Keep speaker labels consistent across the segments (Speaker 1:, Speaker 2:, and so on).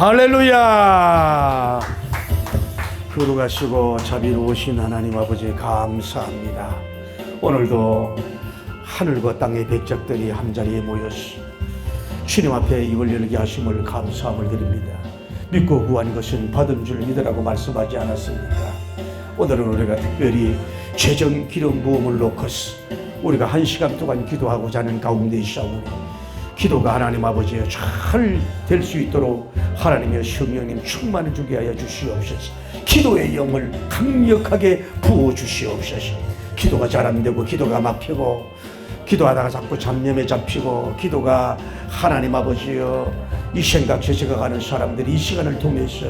Speaker 1: 할렐루야. 거룩하시고 자비로우신 하나님 아버지 감사합니다. 오늘도 하늘과 땅의 백작들이 한자리에 모여서 주님 앞에 입을 열게 하심을 감사함을 드립니다. 믿고 구한 것은 받은 줄 믿으라고 말씀하지 않았습니까? 오늘은 우리가 특별히 최전 기름 부음을 놓고서 우리가 1시간 동안 기도하고자 하는 가운데 있사오니 기도가 하나님 아버지에 잘 될 수 있도록 하나님의 성령님 충만을 주게 하여 주시옵소서. 기도의 영을 강력하게 부어 주시옵소서. 기도가 잘 안 되고 기도가 막히고 기도하다가 자꾸 잡념에 잡히고 기도가 하나님 아버지여 이 생각 저 생각하는 사람들이 이 시간을 통해서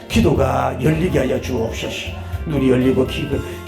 Speaker 1: 기도가 열리게 하여 주옵소서. 눈이 열리고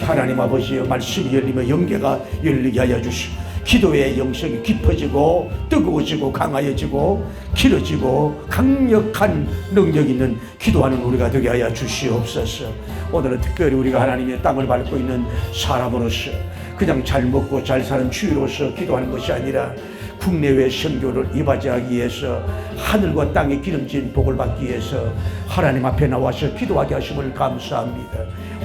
Speaker 1: 하나님 아버지여 말씀이 열리며 영계가 열리게 하여 주시옵소서. 기도의 영성이 깊어지고 뜨거워지고 강하여지고 길어지고 강력한 능력 있는 기도하는 우리가 되게 하여 주시옵소서. 오늘은 특별히 우리가 하나님의 땅을 밟고 있는 사람으로서 그냥 잘 먹고 잘 사는 주의로서 기도하는 것이 아니라 국내외 선교를 이바지하기 위해서 하늘과 땅의 기름진 복을 받기 위해서 하나님 앞에 나와서 기도하게 하심을 감사합니다.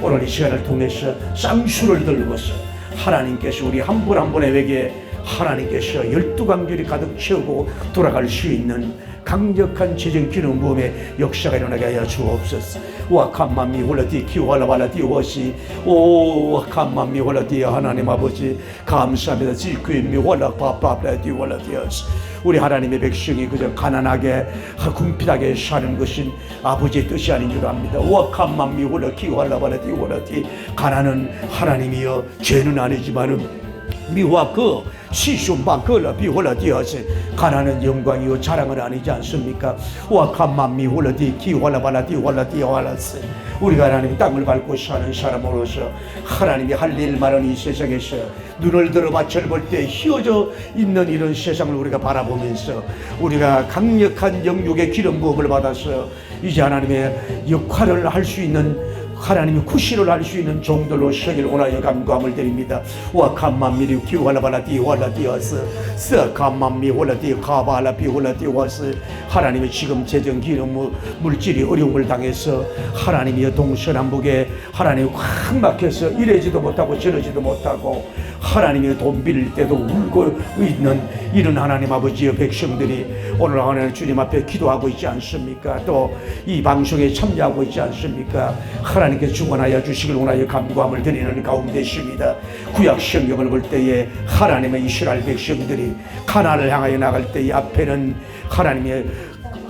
Speaker 1: 오늘 이 시간을 통해서 쌍수를 들고서 하나님께서 우리 한 분 한 분에게 하나님께서 12강줄이 가득 채우고 돌아갈 수 있는 강력한 제정 기름 부음의 역사가 일어나게 하여 주옵소서. 와칸맘미 홀라디 키와라발라디 워시 오 와칸맘미 홀라디 하나님 아버지 감사합니다. 지크임미 홀라파파라디 홀라디어스 우리 하나님의 백성이 그저 가난하게 궁핍하게 사는 것은 아버지의 뜻이 아닌 줄 압니다. 와칸맘미 홀라 키와라발라디 홀라디 가난은 하나님이여 죄는 아니지만은 미와 그 시숑바 그라 비홀라디어스 가난은 영광이요 자랑은 아니지 않습니까? 와칸맘미 홀라디 키홀라발라디 홀라디오알라스 우리가 하나님 땅을 밟고 사는 사람으로서 하나님이 할 일 많은 이 세상에서 눈을 들어 마철 볼 때 휘어져 있는 이런 세상을 우리가 바라보면서 우리가 강력한 영육의 기름 부음을 받아서 이제 하나님의 역할을 할 수 있는 하나님이 구실을 할 수 있는 종들로 서길 원하여 간구함을 드립니다. 와칸맘미리 키왈라발라디 왈라디어스 스카맘미 홀라디 카발라비 홀라디와스 하나님의 지금 재정 기름 물질이 어려움을 당해서 하나님이 동서남북에 하나님이 확 막혀서 이래지도 못하고 저러지도 못하고 하나님이 돈 빌릴 때도 울고 있는 이런 하나님 아버지의 백성들이 오늘 하나님 주님 앞에 기도하고 있지 않습니까? 또 이 방송에 참여하고 있지 않습니까? 하나님께서 중원하여 주시길 원하여 간구함을 드리는 가운데 있습니다. 구약 성경을 볼 때에 하나님의 이스라엘 백성들이 가나안을 향하여 나갈 때에 앞에는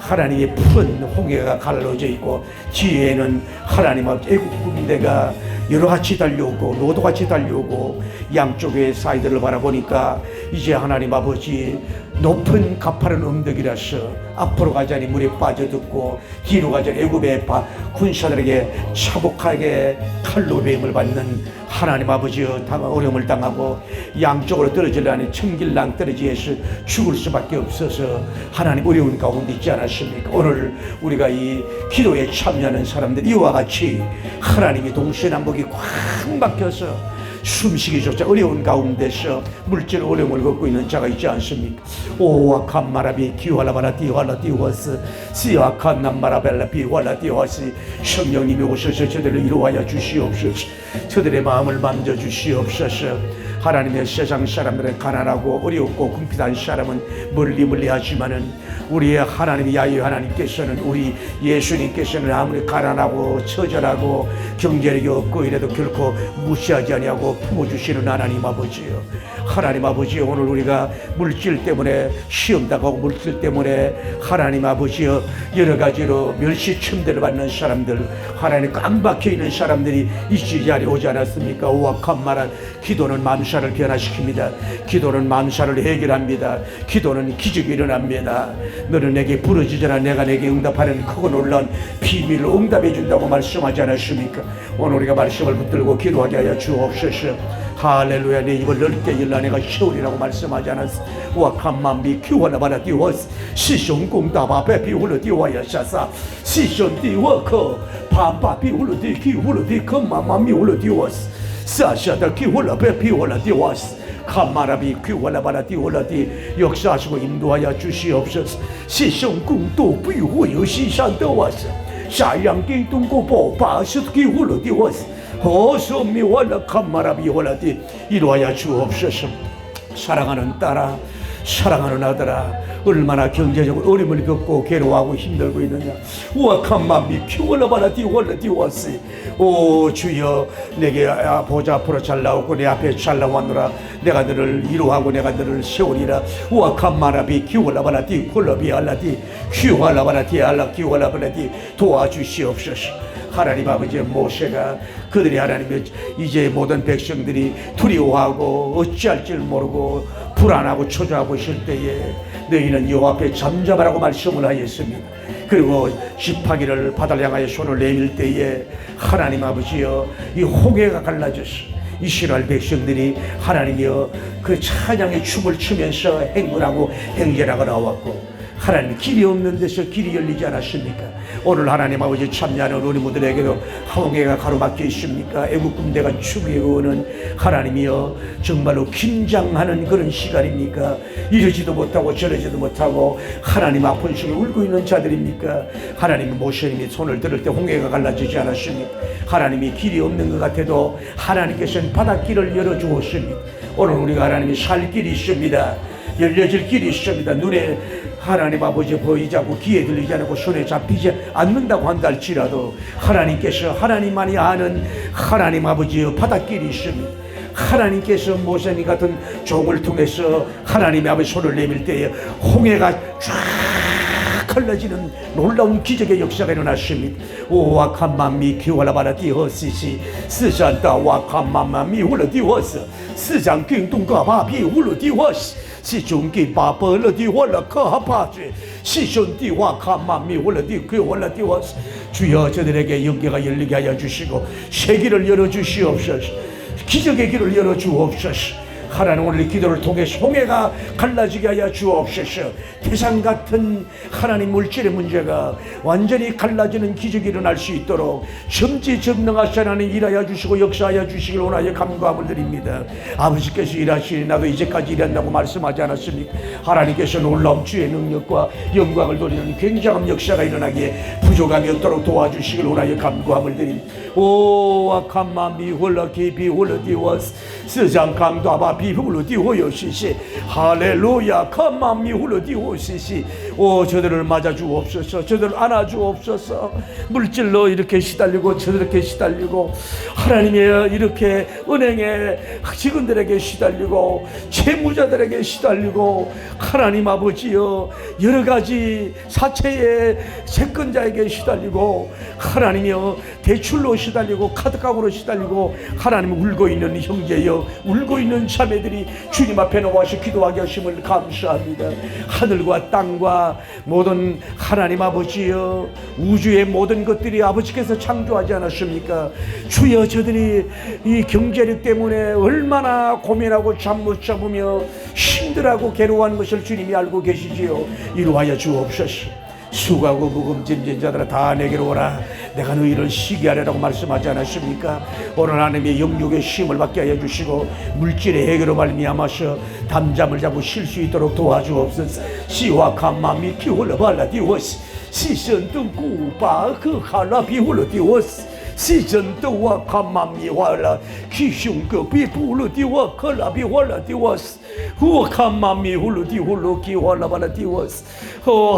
Speaker 1: 하나님의 푸른 홍해가 갈라져 있고 뒤에는 하나님의 애국 군대가 여러같이 달려오고 로도같이 달려오고 양쪽의 사이드를 바라보니까 이제 하나님 아버지 높은 가파른 언덕이라서 앞으로 가자니 물에 빠져듣고 뒤로 가자니 애굽의 군사들에게 차곡하게 칼로 배임을 받는 하나님 아버지여 어려움을 당하고 양쪽으로 떨어지려니 천길랑 떨어지에서 죽을 수밖에 없어서 하나님 어려운 가운데 있지 않았습니까? 오늘 우리가 이 기도에 참여하는 사람들 이와 같이 하나님이 동서남북이 꽉 막혀서 숨쉬기조차 어려운 가운데서 물질 어려움을 겪고 있는 자가 있지 않습니까? 오와칸 마라비 기왈라바라 디왈라 디워스 시와칸 남마라벨라 비왈라 디워스 성령님이 오셔서 저들을 이루하여 주시옵소서. 저들의 마음을 만져 주시옵소서. 하나님의 세상 사람들은 가난하고 어렵고 궁핍한 사람은 멀리 하지만은 우리의 하나님 야훼 하나님께서는 우리 예수님께서는 아무리 가난하고 처절하고 경제력이 없고 이래도 결코 무시하지 아니하고 품어주시는 하나님 아버지요. 하나님 아버지 오늘 우리가 물질 때문에 시험 당하고 물질 때문에 하나님 아버지여 여러 가지로 멸시침대를 받는 사람들 하나님 꽉 박혀 있는 사람들이 이 자리에 오지 않았습니까? 오악한 기도는 만사를 변화시킵니다. 기도는 만사를 해결합니다. 기도는 기적이 일어납니다. 너는 내게 부르짖으라 내가 내게 응답하는 크고 놀라운 비밀을 응답해 준다고 말씀하지 않았습니까? 오늘 우리가 말씀을 붙들고 기도하게 하여 주옵소서. 할렐루야. 내 입을 넓게 열라 내가 시오리라고 말씀하지 않았어. 와칸맘비 키와나바라 디워스 시숑공다바베 비울러 디와야샤사 시숑디워커 바바 비울러 디 키울러 디 컴마맘미 울러 디워스 사샤다 키울러 베 비울러 디워스 카마라비 귀월라바라디 월라디 역사하시고 인도하여 주시옵소서. 시성궁도 비호여 시산도와서 사양기 동고보 바스기 홀라디 와서 호소미 월라 카마라비 월라디 이루하여 주옵소서. 사랑하는 딸아, 사랑하는 아들아, 얼마나 경제적으로 어려움을 겪고 괴로워하고 힘들고 있느냐. 우악한맘이 키월라바라디 월라디 와시. 오 주여, 내게 보좌 앞으로 잘 나오고 내 앞에 잘 나왔노라. 내가 너를 이루하고 내가 너를 세우리라. 우악한마라비 키월라바라디 콜라비 알라디 키월라바라디 알라 키월라바라디 도와주시옵소서. 하나님 아버지, 모세가 그들이 하나님의 이제 모든 백성들이 두려워하고 어찌할 줄 모르고 불안하고 초조하고 있을 때에 너희는 여호와 앞에 잠잠하라고 말씀을 하였습니다. 그리고 지팡이를 바다를 향하여 손을 내밀 때에 하나님 아버지여, 이 홍해가 갈라져서 이스라엘 백성들이 하나님이여 그 찬양의 춤을 추면서 행군하고 행진하고 나왔고, 하나님 길이 없는 데서 길이 열리지 않았습니까? 오늘 하나님 아버지 참여하는 우리 모두에게도 홍해가 가로막혀 있습니까? 애국 군대가 추기오는 하나님이여 정말로 긴장하는 그런 시간입니까? 이러지도 못하고 저러지도 못하고 하나님 아픈 속에 울고 있는 자들입니까? 하나님 모세님이 손을 들을 때 홍해가 갈라지지 않았습니까? 하나님이 길이 없는 것 같아도 하나님께서는 바닷길을 열어주었습니다. 오늘 우리가 하나님이 살 길이 있습니다. 열려질 길이 있습니다. 눈에 하나님 아버지 보이지 않고 귀에 들리지 않고 손에 잡히지 않는다고 한다 할지라도 하나님께서 하나님만이 아는 하나님 아버지의 바닷길이 있습니다. 하나님께서 모세님 같은 종을 통해서 하나님의 아버지 손을 내밀 때에 홍해가 쫙 갈라지는 놀라운 기적의 역사가 일어났습니다. 오와칸맘미 키월라바라디 허시시 스산다 와칸맘마미 훌러디 허스 스장 킹동가바비 훌러디 허스 시중기 바벌러디 홀라카하파지 시션디 와카마미 홀라디 그 홀라디 와스. 주여, 저들에게 영계가 열리게 하여 주시고 세기를 열어 주시옵소서. 기적의 길을 열어 주옵소서. 하나님, 오늘 이 기도를 통해 홍해가 갈라지게 하여 주옵소서. 태산 같은 하나님 물질의 문제가 완전히 갈라지는 기적이 일어날 수 있도록 점지전능하신 하나님 일하여 주시고 역사하여 주시길 원하여 감사함을 드립니다. 아버지께서 일하시니 나도 이제까지 일한다고 말씀하지 않았습니까? 하나님께서 놀라운 주의 능력과 영광을 돌리는 굉장한 역사가 일어나기에 부족함이 없도록 도와주시길 원하여 감사함을 드립니다. 오 아칸마미 홀라키비 홀라디와스 스장 강도아바 비훌러디호여시시 할렐루야 칸마미 홀라디호시시. 오 저들을 맞아주옵소서. 저들을 안아주옵소서. 물질로 이렇게 시달리고 저들에게 시달리고 하나님의 이렇게 은행의 직원들에게 시달리고 채무자들에게 시달리고 하나님 아버지여 여러 가지 사채의 채권자에게 시달리고 하나님이여 대출로 시달리고 카드값으로 시달리고 하나님 울고 있는 형제여 울고 있는 자매들이 주님 앞에 나와서 기도하게 하심을 감사합니다. 하늘과 땅과 모든 하나님 아버지여 우주의 모든 것들이 아버지께서 창조하지 않았습니까? 주여, 저들이 이 경제력 때문에 얼마나 고민하고 잠 못 잡으며 힘들어하고 괴로워하는 것을 주님이 알고 계시지요. 이루하여 주옵소서. 수고하고 무거운 짐진 자들아 다 내게로 오라. 내가 너희를 쉬게 하리라고 말씀하지 않았습니까? 오늘 하나님의 영육의 쉼을 받게 하여 주시고 물질의 해결로 말미암아서 담잠을 자고 쉴 수 있도록 도와주옵소서. 시와 칸마미 키홀라발라디오스 시선등구바 그 할라비홀라디오스 시전도와 칸마미와라 키슝급이 불러디와 컬라비홀라디오스 후와 칸마미 훌루디 훌루기 홀라발라디오스.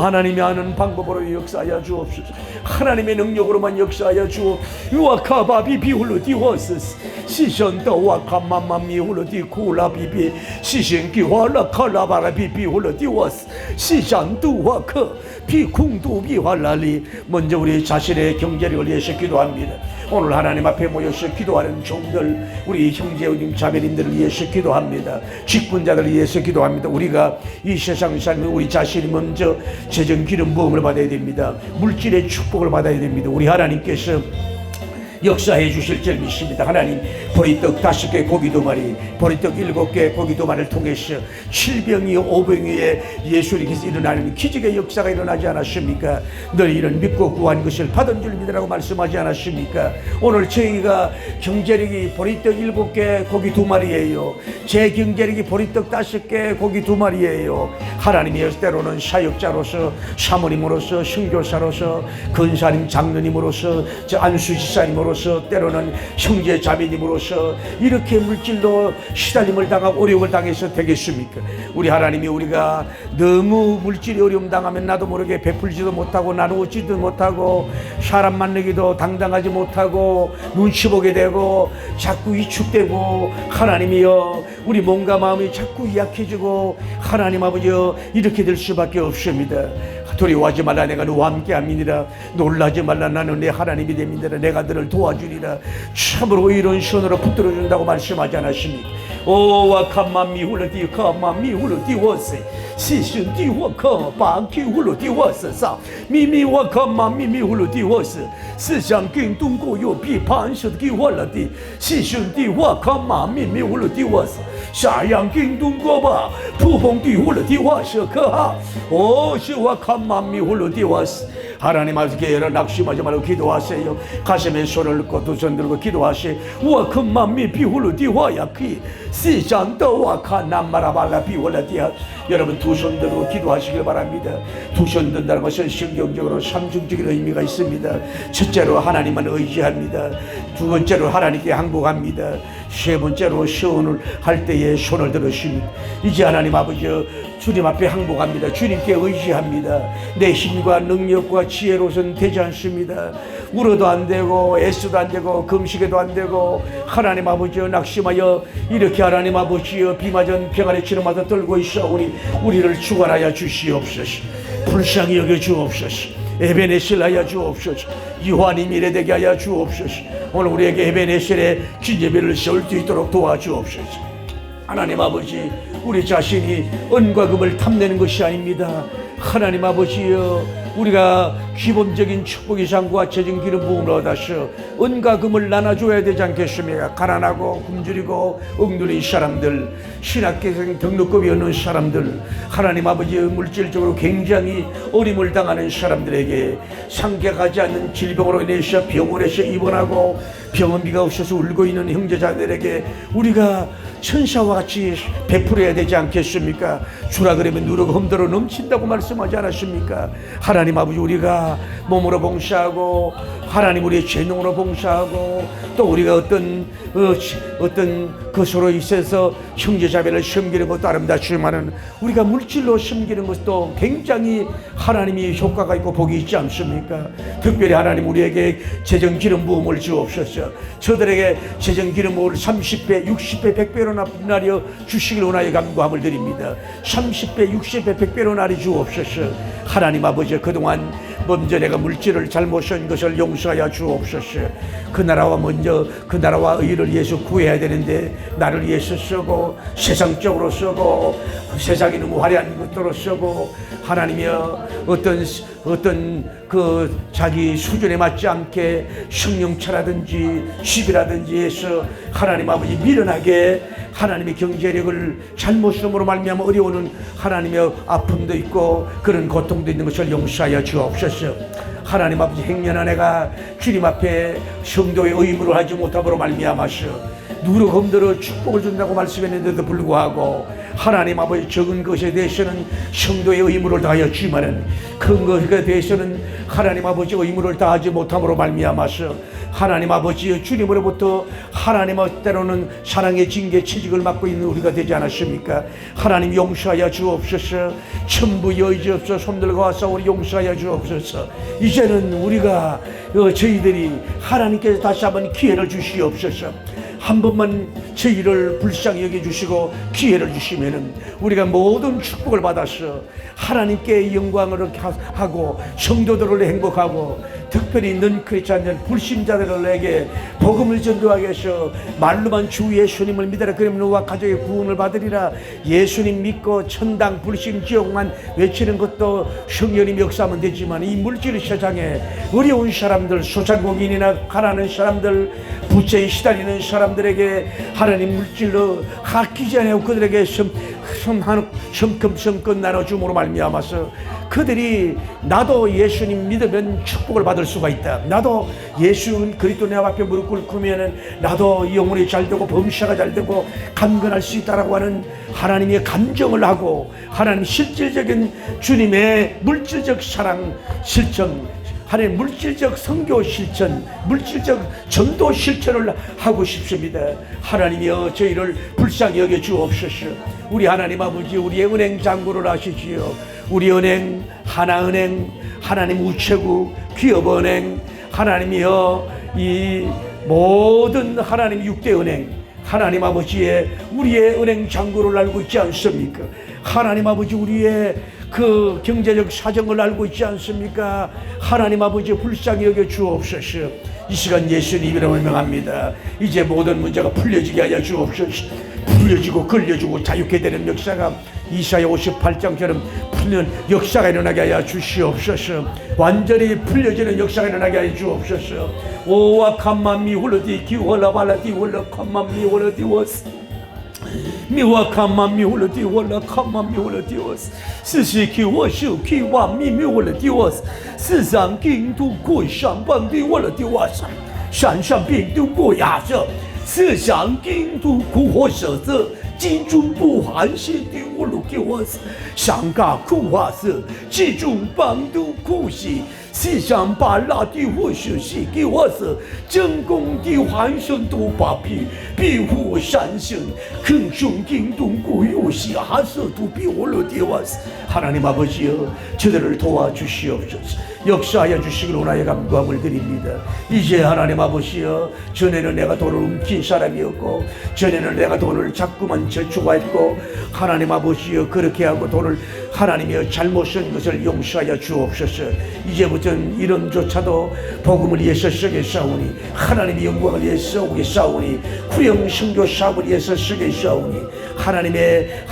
Speaker 1: 하나님이 아는 방법으로 역사하여 주옵소서. 하나님의 능력으로만 역사하여 주옵. 유아카바비 비훌루디오스 시전도와 칸마마미 훌루디 쿨라비비 시신기 홀라 컬라바라비 비훌루디오스 시잔두와 그 비쿵두 비활라리. 먼저 우리 자신의 경제력을 위해서 기도합니다. 오늘 하나님 앞에 모여서 기도하는 종들, 우리 형제님 자매님들을 위해서 기도합니다. 직분자들을 위해서 기도합니다. 우리가 이 세상 살면 우리 자신이 먼저 재정 기름 부음을 받아야 됩니다. 물질의 축복을 받아야 됩니다. 우리 하나님께서 역사해 주실 줄 믿습니다. 하나님, 보리떡 5개 고기 2마리, 보리떡 7개 고기 2마리를 통해서 7병이 5병위에 예수님께서 일어나는 기적의 역사가 일어나지 않았습니까? 너희는 믿고 구한 것을 받은 줄 믿으라고 말씀하지 않았습니까? 오늘 저희가 경제력이 보리떡 7개 고기 2마리예요. 제 경제력이 보리떡 5개 고기 2마리예요. 하나님의 때로는 사역자로서, 사모님으로서, 선교사로서, 근사님 장로님으로서, 안수지사님으로서, 때로는 형제 자매님으로서 이렇게 물질로 시달림을 당하고 어려움을 당해서 되겠습니까? 우리 하나님이 우리가 너무 물질이 어려움 당하면 나도 모르게 베풀지도 못하고 나누지도 못하고 사람 만나기도 당당하지 못하고 눈치 보게 되고 자꾸 위축되고, 하나님이여 우리 몸과 마음이 자꾸 약해지고, 하나님 아버지여 이렇게 될 수밖에 없습니다. 두려워하지 말라, 내가 너와 함께 함이니라. 놀라지 말라, 나는 내 하나님이 됨이니라. 내가 너를 도와주리라. 참으로 이런 손으로 붙들어 준다고 말씀하지 않았습니까? 오와 칸마미 훌러디 칸마미 훌러디 워세 시순디 워커 바키 훌러디 워세사 미미와 칸마미 미 훌러디 워세 시장긴 동고요 비판스디 훌러디 시순디 와 칸마미 미 훌러디 워세 샤양긴 동고바 부봉디 훌러디 워세 그하 오시와 칸마미 훌러디 워세. 하나님 아버지께 여러 낙심하지 말고 기도하세요. 가슴에 손을 넣고 두 손 들고 기도하세요. 우와 큰맘미 비홀로디와야키 시장도와 카남마라발라 비홀라디아. 여러분 두 손 들고 기도하시길 바랍니다. 두 손 든다는 것은 성경적으로 삼중적인 의미가 있습니다. 첫째로 하나님만 의지합니다. 두 번째로 하나님께 항복합니다. 세 번째로 시온을 할 때에 손을 들으십니다. 이제 하나님 아버지 주님 앞에 항복합니다. 주님께 의지합니다. 내 힘과 능력과 지혜로서는 되지 않습니다. 울어도 안 되고 애써도 안 되고 금식에도 안 되고, 하나님 아버지여 낙심하여 이렇게 하나님 아버지여 비맞은 병아리 치료마다 떨고 있어 우리를 주관하여 주시옵소서. 불쌍히 여겨 주옵소서. 에베네셀 하여 주옵소서. 유한이 미래되게 하여 주옵소서. 오늘 우리에게 에베네셀의 기념일을 세울 수 있도록 도와주옵소서. 하나님 아버지, 우리 자신이 은과 금을 탐내는 것이 아닙니다. 하나님 아버지여, 우리가 기본적인 축복의 상과 재정 기름 부음을 얻어서 은과 금을 나눠줘야 되지 않겠습니까? 가난하고 굶주리고 엉뚱한 사람들, 신학계생 등록금이 없는 사람들, 하나님 아버지 물질적으로 굉장히 어림을 당하는 사람들에게, 상계가지 않는 질병으로 인해서 병원에서 입원하고 병원비가 없어서 울고 있는 형제자들에게 우리가 천사와 같이 베풀어야 되지 않겠습니까? 주라 그러면 누르고 험들어 넘친다고 말씀하지 않았습니까? 하나님 아버지, 우리가 몸으로 봉사하고 하나님 우리의 재능으로 봉사하고 또 우리가 어떤 것으로 있어서 형제자매를 섬기는 것도 아름답지만은 우리가 물질로 섬기는 것도 굉장히 하나님이 효과가 있고 복이 있지 않습니까? 특별히 하나님 우리에게 재정 기름 부음을 주옵소서. 저들에게 재정 기름 부음을 30배, 60배, 100배로 나려 주시길 원하여 간구함을 드립니다. 30배, 60배, 100배로 나려 주옵소서. 하나님 아버지, 그동안 먼저 내가 물질을 잘못 쓴 것을 용서하여 주옵소서. 그 나라와 의를 위해서 구해야 되는데 나를 위해서 쓰고 세상적으로 쓰고 세상이 너무 화려한 것들로 쓰고, 하나님이여 어떤 그 자기 수준에 맞지 않게 성령차라든지 집이라든지 해서 하나님 아버지 미련하게 하나님의 경제력을 잘못 쓰므로 말미암아 어려우는 하나님의 아픔도 있고 그런 고통도 있는 것을 용서하여 주옵소서. 하나님 아버지, 행여나 내가 주님 앞에 성도의 의무를 하지 못함으로 말미암아서 누르고 험들어 축복을 준다고 말씀했는데도 불구하고 하나님 아버지 적은 것에 대해서는 성도의 의무를 다하여 주지만은 큰 것에 대해서는 하나님 아버지 의무를 다하지 못함으로 말미암아서 하나님 아버지 주님으로부터 하나님의 때로는 사랑의 징계 채찍을 맡고 있는 우리가 되지 않았습니까? 하나님 용서하여 주옵소서. 천부 여의지없어 손들고 와서 우리 용서하여 주옵소서. 이제는 우리가 저희들이 하나님께서 다시 한번 기회를 주시옵소서. 한 번만 저희를 불쌍히 여겨주시고 기회를 주시면은 우리가 모든 축복을 받아서 하나님께 영광을 하고 성도들을 행복하고 특별히 넌크리스찬 불신자들에게 복음을 전도하게 하셔 말로만 주 예수님을 믿어라 그러면 너와 가족의 구원을 받으리라. 예수님 믿고 천당 불신 지옥만 외치는 것도 성령님 역사하면 되지만 이 물질 세상에 어려운 사람들, 소상공인이나 가난한 사람들, 부채에 시달리는 사람들에게 하나님 물질로 아끼지 않고 그들에게 성큼 나눠줌으로 말미암아서 그들이 나도 예수님 믿으면 축복을 받을 수가 있다. 나도 예수 그리스도 내 앞에 무릎 꿇으면 나도 영혼이 잘되고 범사가 잘되고 강건할 수 있다라고 하는 하나님의 감정을 하고 하나님 실질적인 주님의 물질적 사랑 실천, 하나님 물질적 선교 실천, 물질적 전도 실천을 하고 싶습니다. 하나님이여 저희를 불쌍히 여겨 주옵소서. 우리 하나님 아버지 우리의 은행 잔고를 하시지요. 우리 은행 하나은행, 하나님 우체국, 기업은행, 하나님이여 이 모든 하나님 6대 은행 하나님 아버지의 우리의 은행 잔고를 알고 있지 않습니까? 하나님 아버지 우리의 그 경제적 사정을 알고 있지 않습니까? 하나님 아버지 불쌍히 여겨 주옵소서. 이 시간 예수님 이름을 명합니다. 이제 모든 문제가 풀려지게 하여 주옵소서. 풀려지고 걸려지고 자유케 되는 역사가 이사야 58장처럼 풀리는 역사가 일어나게 하여 주시옵소서. 완전히 풀려지는 역사가 일어나게 하여 주옵소서. 오와 칸만미 홀로디 기월라 발라디 홀라 칸만미 홀로디 워스 미와 칸만미 홀로디 홀라 칸만미 홀로디 워스 스시 기워슈 기와 미미 홀로디 워스 스상 빙두 고상 방디 홀로디 워스山上病毒过亚瑟思想印度苦火舍子集中不寒心的我路给我上嘎苦花色集中帮助苦喜思想把拉的我学习给我是成功的환선都把庇护山神肯胸印度苦有喜하서都比我路的我是하나님 아버지여 저들을 도와주시옵소서. 역사하여 주시길 원하여 감사함을 드립니다. 이제 하나님 아버지여 전에는 내가 돈을 움킨 사람이었고 전에는 내가 돈을 자꾸만 저축했고 하나님 아버지여 그렇게 하고 돈을 하나님이여 잘못 쓴 것을 용서하여 주옵소서. 이제부터는 이름조차도 복음을 위해서 쓰겠사오니 하나님의 영광을 위해서 오겠사오니 구령 선교 사업을 위해서 쓰겠사오니 하나님의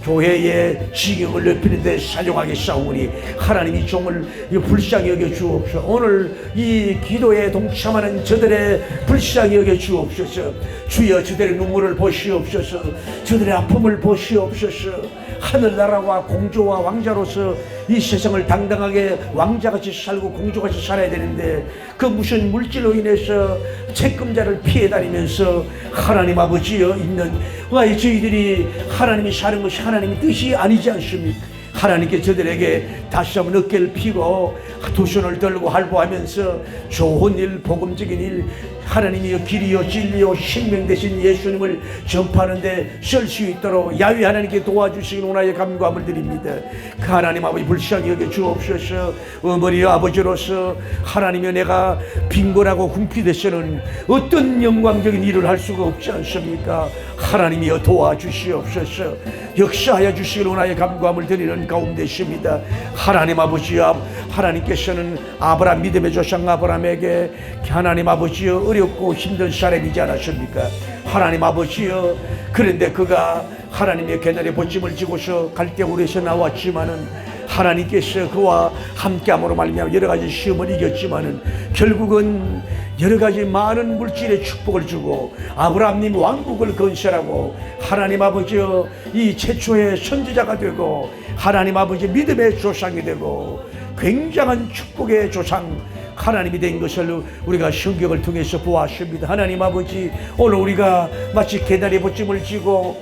Speaker 1: 교회의 지경을 높이는 데 사용하겠사오니 하나님이 종을 불쌍히 여겨 주옵소서. 오늘 이 기도에 동참하는 저들의 불쌍히 여겨 주옵소서. 주여 저들의 눈물을 보시옵소서. 저들의 아픔을 보시옵소서. 하늘나라와 공주와 왕자로서 이 세상을 당당하게 왕자같이 살고 공주같이 살아야 되는데 그 무슨 물질로 인해서 채권자를 피해 다니면서 하나님 아버지여 있는 저희들이 하나님이 사는 것이 하나님의 뜻이 아니지 않습니까? 하나님께 저들에게 다시 한번 어깨를 피고 두 손을 들고 할보하면서 좋은 일, 복음적인 일, 하나님이여 길이요 진리요 생명 되신 예수님을 전파하는데 쓸 수 있도록 야훼 하나님께 도와주시길 원하여 감사함을 드립니다. 그 하나님 아버지 불쌍히 여겨 주옵소서. 어머니 아버지로서 하나님이여 내가 빈곤하고 궁핍해서는 어떤 영광적인 일을 할 수가 없지 않습니까? 하나님이여 도와주시옵소서. 역사하여 주시길 원하여 감사함을 드리는 가운데 있습니다. 하나님 아버지여 하나님께서는 아브라함 믿음의 조상 아브라함에게 하나님 아버지여 어렵고 힘든 사람이지 않았습니까? 하나님 아버지여 그런데 그가 하나님의 계단에 보침을 지고서 갈대우르에서 나왔지만은 하나님께서 그와 함께함으로 말미암아 여러 가지 시험을 이겼지만은 결국은 여러 가지 많은 물질의 축복을 주고 아브라함님 왕국을 건설하고 하나님 아버지여 이 최초의 선지자가 되고 하나님 아버지 믿음의 조상이 되고 굉장한 축복의 조상 하나님이 된 것을 우리가 성경을 통해서 보았습니다. 하나님 아버지 오늘 우리가 마치 계단에 보침을 지고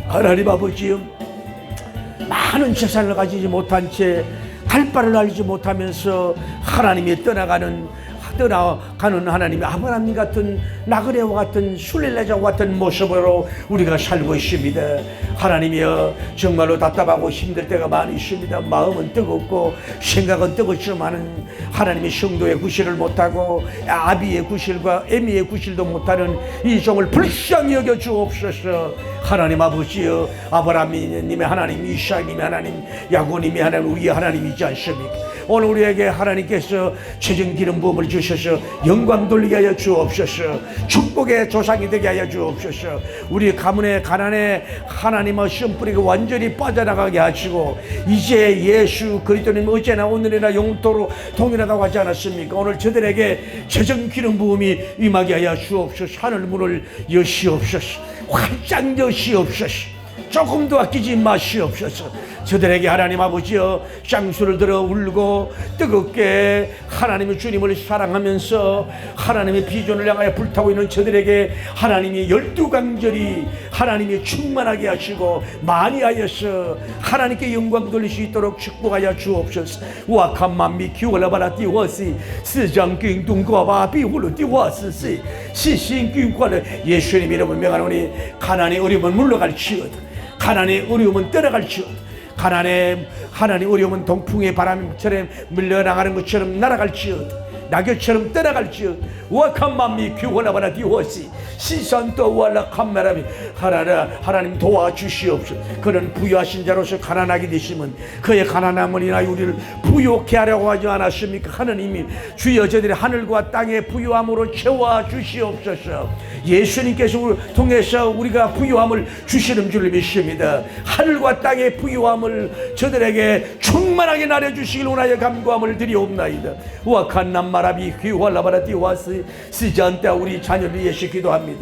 Speaker 1: 하나님 아버지 많은 재산을 가지지 못한 채 갈 바를 알지 못하면서 하나님이 떠나가는 하나님의 아브라함 같은 나그네와 같은 순례자와 같은 모습으로 우리가 살고 있습니다. 하나님이여 정말로 답답하고 힘들 때가 많이 있습니다. 마음은 뜨겁고 생각은 뜨겁지만은 하나님의 성도의 구실을 못하고 아비의 구실과 에미의 구실도 못하는 이 종을 불쌍히 여겨 주옵소서. 하나님 아버지여 아브라함님의 하나님, 이삭님의 하나님, 야곱님의 하나님, 우리의 하나님이지 않습니까? 오늘 우리에게 하나님께서 최전 기름 부음을 주셔서 영광 돌리게 하여 주옵소서. 축복의 조상이 되게 하여 주옵소서. 우리 가문의 가난에 하나님의 씨뿌리가 완전히 빠져나가게 하시고, 이제 예수 그리스도님 어제나 오늘이나 영토로 동일하다고 하지 않았습니까? 오늘 저들에게 최전 기름 부음이 임하게 하여 주옵소서. 하늘 문을 여시옵소서. 활짝 여시옵소서. 조금도 아끼지 마시옵소서. 저들에게 하나님 아버지여 쌍수를 들어 울고 뜨겁게 하나님의 주님을 사랑하면서 하나님의 비전을 향하여 불타고 있는 저들에게 하나님이 12강절이 하나님이 충만하게 하시고 많이 하여서 하나님께 영광 돌릴 수 있도록 축복하여 주옵소서. 와칸만미 기월라바라 띠워시 스장균둥과바 비홀로 띠워스시 시신균과를 예수님 이름을 명하노니 가난의 어려움은 물러갈지어다. 가난의 어려움은 떠나갈지어다. 가난의 하나님 어려움은 동풍의 바람처럼 밀려나가는 것처럼 날아갈지어다. 낙엽처럼 떠나갈지어다. 와칸만미 규원하바나 디워시 시선또 와라 칸메라미 하나님 도와주시옵소서. 그는 부유하신 자로서 가난하게 되시면 그의 가난함을 인하여 우리를 부욕케 하려고 하지 않았습니까? 하나님이 주여 저들의 하늘과 땅의 부유함으로 채워주시옵소서. 예수님께서 통해서 우리가 부유함을 주시는 줄 믿습니다. 하늘과 땅의 부유함을 저들에게 충만하게 나눠주시길 원하여 간구함을 드리옵나이다. 와칸남마라비 휘왈라바라티와스 시잔때 우리 자녀를 위해서 기도합니다.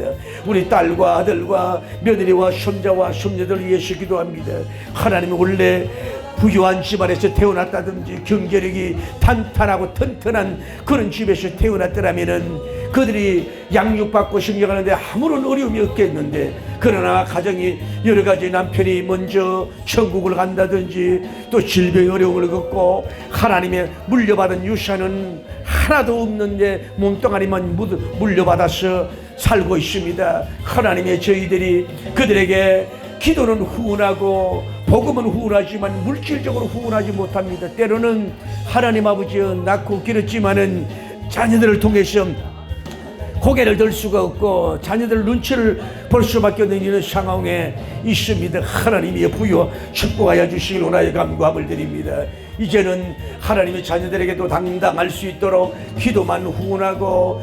Speaker 1: 우리 딸과 아들과 며느리와 손자와 손녀들을 위해서 기도합니다. 하나님이 원래 부유한 집안에서 태어났다든지 경제력이 탄탄하고 튼튼한 그런 집에서 태어났더라면은 그들이 양육받고 생겨가는데 아무런 어려움이 없겠는데, 그러나 가정이 여러 가지 남편이 먼저 천국을 간다든지 또 질병의 어려움을 겪고 하나님의 물려받은 유산은 하나도 없는데 몸뚱아리만 물려받아서 살고 있습니다. 하나님의 저희들이 그들에게 기도는 후원하고 복음은 후원하지만 물질적으로 후원하지 못합니다. 때로는 하나님 아버지여 낳고 기르지만은 자녀들을 통해서 고개를 들 수가 없고 자녀들 눈치를 볼 수밖에 없는 이런 상황에 있습니다. 하나님이 부여 축복하여 주시길 원하여 간구함을 드립니다. 이제는 하나님의 자녀들에게도 당당할 수 있도록 기도만 후원하고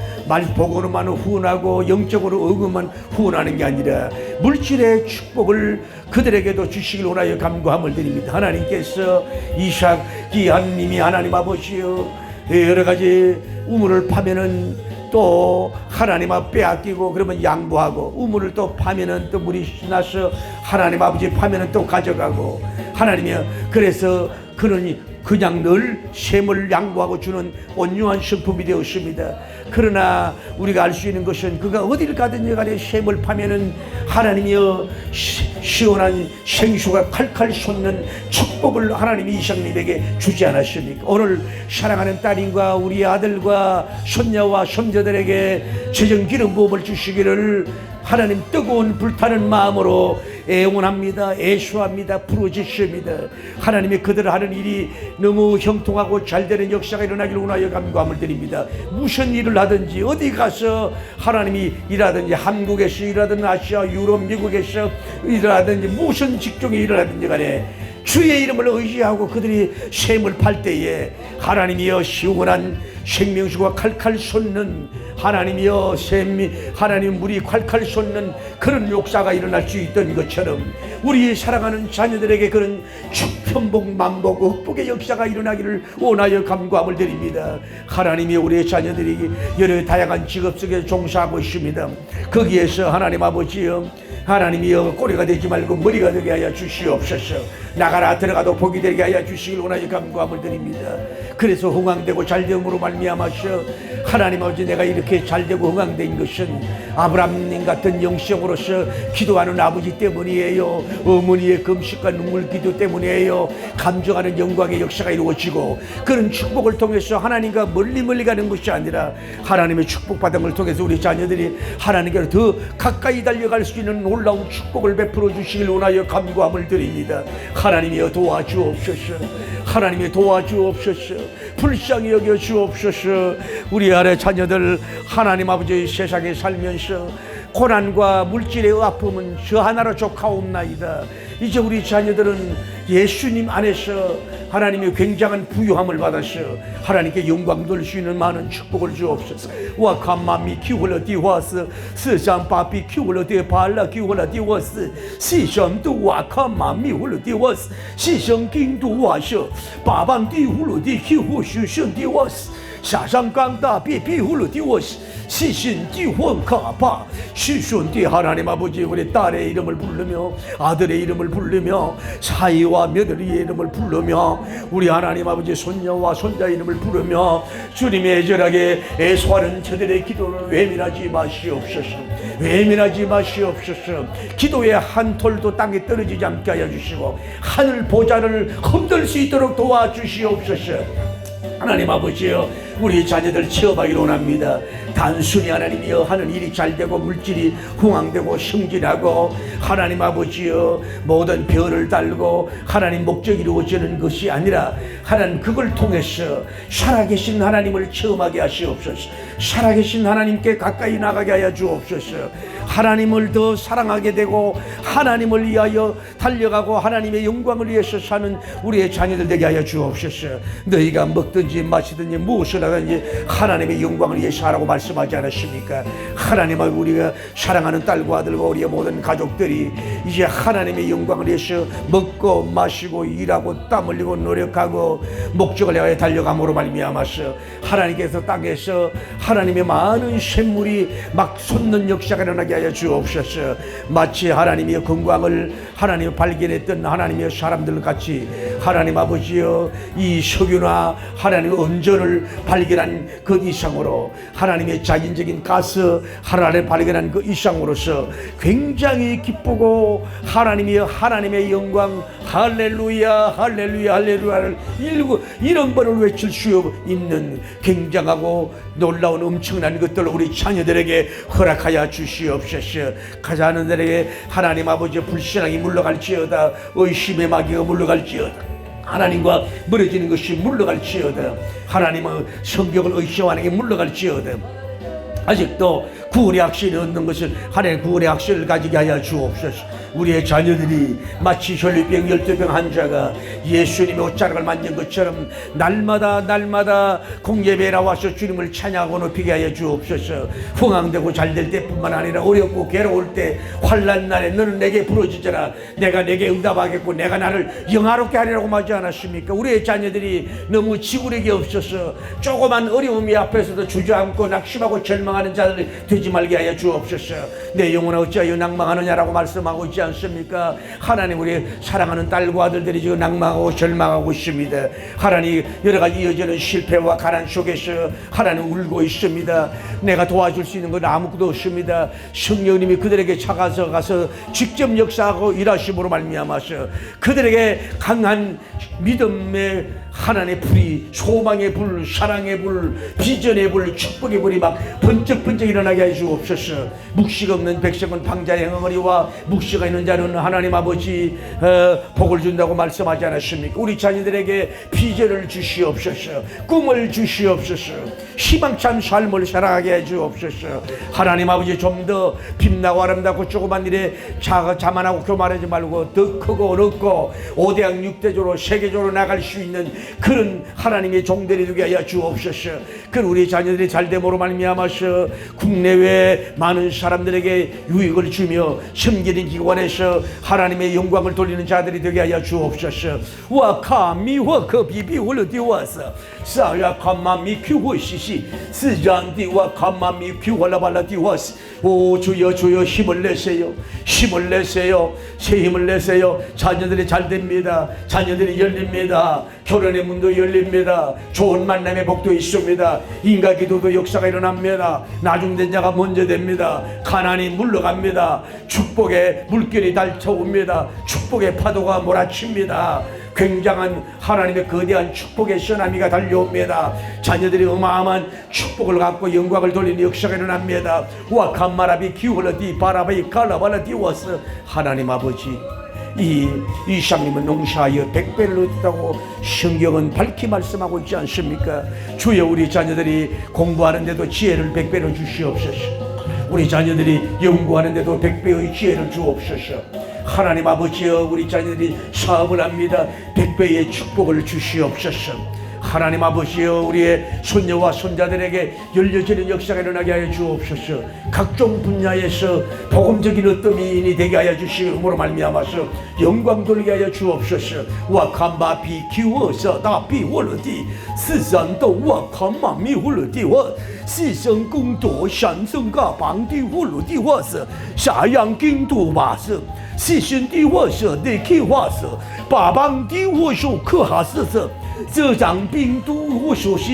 Speaker 1: 복음만 후원하고 영적으로 응원만 후원하는 게 아니라 물질의 축복을 그들에게도 주시길 원하여 간구함을 드립니다. 하나님께서 이삭 기한님이 하나님 아버지여 여러 가지 우물을 파면은 또 하나님 앞 빼앗기고 그러면 양보하고, 우물을 또 파면은 또 물이 나서 하나님 아버지 파면은 또 가져가고, 하나님이 그래서 그냥 늘 셈을 양보하고 주는 온유한 성품이 되었습니다. 그러나 우리가 알 수 있는 것은 그가 어디를 가든지 간에 셈을 파면은 하나님이여 시원한 생수가 칼칼 솟는 축복을 하나님이 이삭님에게 주지 않았습니까? 오늘 사랑하는 딸인과 우리 아들과 손녀와 손자들에게 최전 기름 부음을 주시기를 하나님 뜨거운 불타는 마음으로 애원합니다. 애수합니다. 부르짖습니다. 하나님이 그들 하는 일이 너무 형통하고 잘되는 역사가 일어나기를 원하여 간구함을 드립니다. 무슨 일을 하든지 어디 가서 하나님이 일하든지 한국에서 일하든 아시아 유럽 미국에서 일하든지 무슨 직종에 일을 하든지 간에 주의 이름을 의지하고 그들이 셈을 팔 때에 하나님이여 시원한 생명수가 칼칼 솟는 하나님이여 하나님 물이 칼칼 솟는 그런 역사가 일어날 수 있던 것처럼 우리 사랑하는 자녀들에게 그런 축복복 만복 흑복의 역사가 일어나기를 원하여 간구함을 드립니다. 하나님이 우리의 자녀들이 여러 다양한 직업 속에 종사하고 있습니다. 거기에서 하나님 아버지여 하나님이여 꼬리가 되지 말고 머리가 되게 하여 주시옵소서. 나가라 들어가도 복이 되게 하여 주시길 원하여 간구함을 드립니다. 그래서 흥왕되고 잘됨으로 말미암아서 하나님 아버지 내가 이렇게 잘되고 흥왕된 것은 아브라함님 같은 영성으로서 기도하는 아버지 때문이에요. 어머니의 금식과 눈물 기도 때문이에요. 감정하는 영광의 역사가 이루어지고 그런 축복을 통해서 하나님과 멀리 가는 것이 아니라 하나님의 축복받음을 통해서 우리 자녀들이 하나님께로 더 가까이 달려갈 수 있는 놀라운 축복을 베풀어 주시길 원하여 간구함을 드립니다. 하나님이여 도와주옵소서. 하나님이 도와주옵소서. 불쌍히 여겨 주옵소서. 우리 아래 자녀들 하나님 아버지 세상에 살면서 고난과 물질의 아픔은 저 하나로 족하옵나이다. 이제 우리 자녀들은 예수님 안에서 하나님의 굉장한 부유함을 받아서 하나님께 영광 돌릴 수 있는 많은 축복을 주옵소서. 와카마미 키울러 디와스 스장바비 키울러 디발라 키울러 디와스 시성도 와카마미 홀러 디와스 시성긴도 와셔 바방 디울러 디 키우슈션 디와스 사상강다 비비울러 디와스 시신지원가파 시순디 하나님 아버지 우리 딸의 이름을 부르며 아들의 이름을 부르며 사이와 며느리의 이름을 부르며 우리 하나님 아버지 손녀와 손자의 이름을 부르며 주님의 애절하게 애소하는 저들의 기도를 외면하지 마시옵소서. 외면하지 마시옵소서. 기도의 한 톨도 땅에 떨어지지 않게 하여 주시고 하늘 보좌를 흔들 수 있도록 도와주시옵소서. 하나님 아버지여 우리 자녀들 체험하기를 원합니다. 단순히 하나님이여 하는 일이 잘되고 물질이 흥황되고 승진하고 하나님 아버지여 모든 별을 달고 하나님 목적이 이루어지는 것이 아니라 하나님 그걸 통해서 살아계신 하나님을 체험하게 하시옵소서. 살아계신 하나님께 가까이 나가게 하여 주옵소서. 하나님을 더 사랑하게 되고 하나님을 위하여 달려가고 하나님의 영광을 위해서 사는 우리의 자녀들 되게 하여 주옵소서. 너희가 먹든지 마시든지 무엇을 하든지 하나님의 영광을 위해서 하라고 말씀하지 않았습니까? 하나님을 우리가 사랑하는 딸과 아들과 우리의 모든 가족들이 이제 하나님의 영광을 위해서 먹고 마시고 일하고 땀 흘리고 노력하고 목적을 향해 달려감으로 말미암아서 하나님께서 땅에서 하나님의 많은 샘물이 막 솟는 역사가 일어나게 하여 주옵소서. 마치 하나님의 건강을 하나님 발견했던 하나님의 사람들 같이 하나님 아버지여 이 석유나 하나님의 은전을 발견한 그 이상으로 하나님의 자연적인 가스 하나를 발견한 그 이상으로서 굉장히 기쁘고 하나님의 영광 할렐루야 할렐루야 할렐루야를 이런 번을 외칠 수 있는 굉장하고 놀라운 엄청난 것들을 우리 자녀들에게 허락하여 주시옵소서. 가자는 자에게 하나님 아버지 불신앙이 물러갈지어다. 의심의 마귀가 물러갈지어다. 하나님과 멀어지는 것이 물러갈지어다. 하나님의 성경을 의심하는 게 물러갈지어다. 아직도 구원의 확신이 없는 것을 하나님의 구원의 확신을 가지게 하여 주옵소서. 우리의 자녀들이 마치 혈류병 12병 환자가 예수님의 옷자락을 만진 것처럼 날마다 공예배에 나와서 주님을 찬양하고 높이게 하여 주옵소서. 흥황되고 잘될 때뿐만 아니라 어렵고 괴로울 때 환난 날에 너는 내게 부르짖어라. 내가 내게 응답하겠고 내가 나를 영화롭게 하리라고 하지 않았습니까? 우리의 자녀들이 너무 지구력이 없어서 조그만 어려움이 앞에서도 주저앉고 낙심하고 절망하는 자들이 되지 말게 하여 주옵소서. 내 영혼아 어찌하여 낭망하느냐라고 말씀하고 있지 않습니까? 하나님 우리 사랑하는 딸과 아들들이 지금 낭망하고 절망하고 있습니다. 하나님 여러 가지 이어지는 실패와 가난 속에서 하나님 울고 있습니다. 내가 도와줄 수 있는 건 아무것도 없습니다. 성령님이 그들에게 가서 직접 역사하고 일하심으로 말미암아서 그들에게 강한 믿음의 하나님의 불이 소망의 불, 사랑의 불, 비전의 불, 축복의 불이 막 번쩍번쩍 일어나게 해 주옵소서. 묵시가 없는 백성은 방자의 행어리와 묵시가 있는 자는 하나님 아버지 복을 준다고 말씀하지 않았습니까? 우리 자녀들에게 비전을 주시옵소서. 꿈을 주시옵소서. 희망찬 삶을 살아가게 해 주옵소서. 하나님 아버지 좀 더 빛나고 아름답고 조그만 일에 자만하고 교만하지 말고 더 크고 어렵고 5대양 6대조로 세계적으로 나갈 수 있는 그런 하나님의 종들이 되게 하여 주옵소서. 그 우리 자녀들이 잘됨으로 말미암아서 국내외 많은 사람들에게 유익을 주며 섬기는 기관에서 하나님의 영광을 돌리는 자들이 되게 하여 주옵소서. 와카미와 그 비비홀로 디와서 사야카마미 큐호시시 스잔디와 카마미 큐홀라발라 디와스. 오 주여 주여 힘을 내세요. 힘을 내세요. 새 힘을 내세요. 자녀들이 잘됩니다. 자녀들이 열립니다. 결혼의 문도 열립니다. 좋은 만남의 복도 있습니다. 인가기도도 역사가 일어납니다. 나중된 자가 먼저 됩니다. 가난이 물러갑니다. 축복의 물결이 달쳐옵니다. 축복의 파도가 몰아칩니다. 굉장한 하나님의 거대한 축복의 쓰나미가 달려옵니다. 자녀들이 어마어마한 축복을 갖고 영광을 돌리는 역사가 일어납니다. 와 감마라비 기울어디 바라바이 갈라발라 디워스. 하나님 아버지 이 쌍님은 농사하여 100배를 얻었다고 성경은 밝히 말씀하고 있지 않습니까? 주여 우리 자녀들이 공부하는데도 지혜를 100배로 주시옵소서. 우리 자녀들이 연구하는데도 100배의 지혜를 주옵소서. 하나님 아버지여, 우리 자녀들이 사업을 합니다. 100배의 축복을 주시옵소서. 하나님 아버지여, 우리의 손녀와 손자들에게 열려지는 역사가 일어나게 하여 주옵소서. 각종 분야에서 복음적인 어떠미인이 되게 하여 주시므로 말미암아서 영광 돌게 하여 주옵소서. 와칸바비 키워서 다비 월러디 스산도 와칸마미 월러디와 시성공도 산성가 방디 월러디와서 사양kinh度와서 시신디와서 네키와서 바방디와서 크하서서这张病毒我说是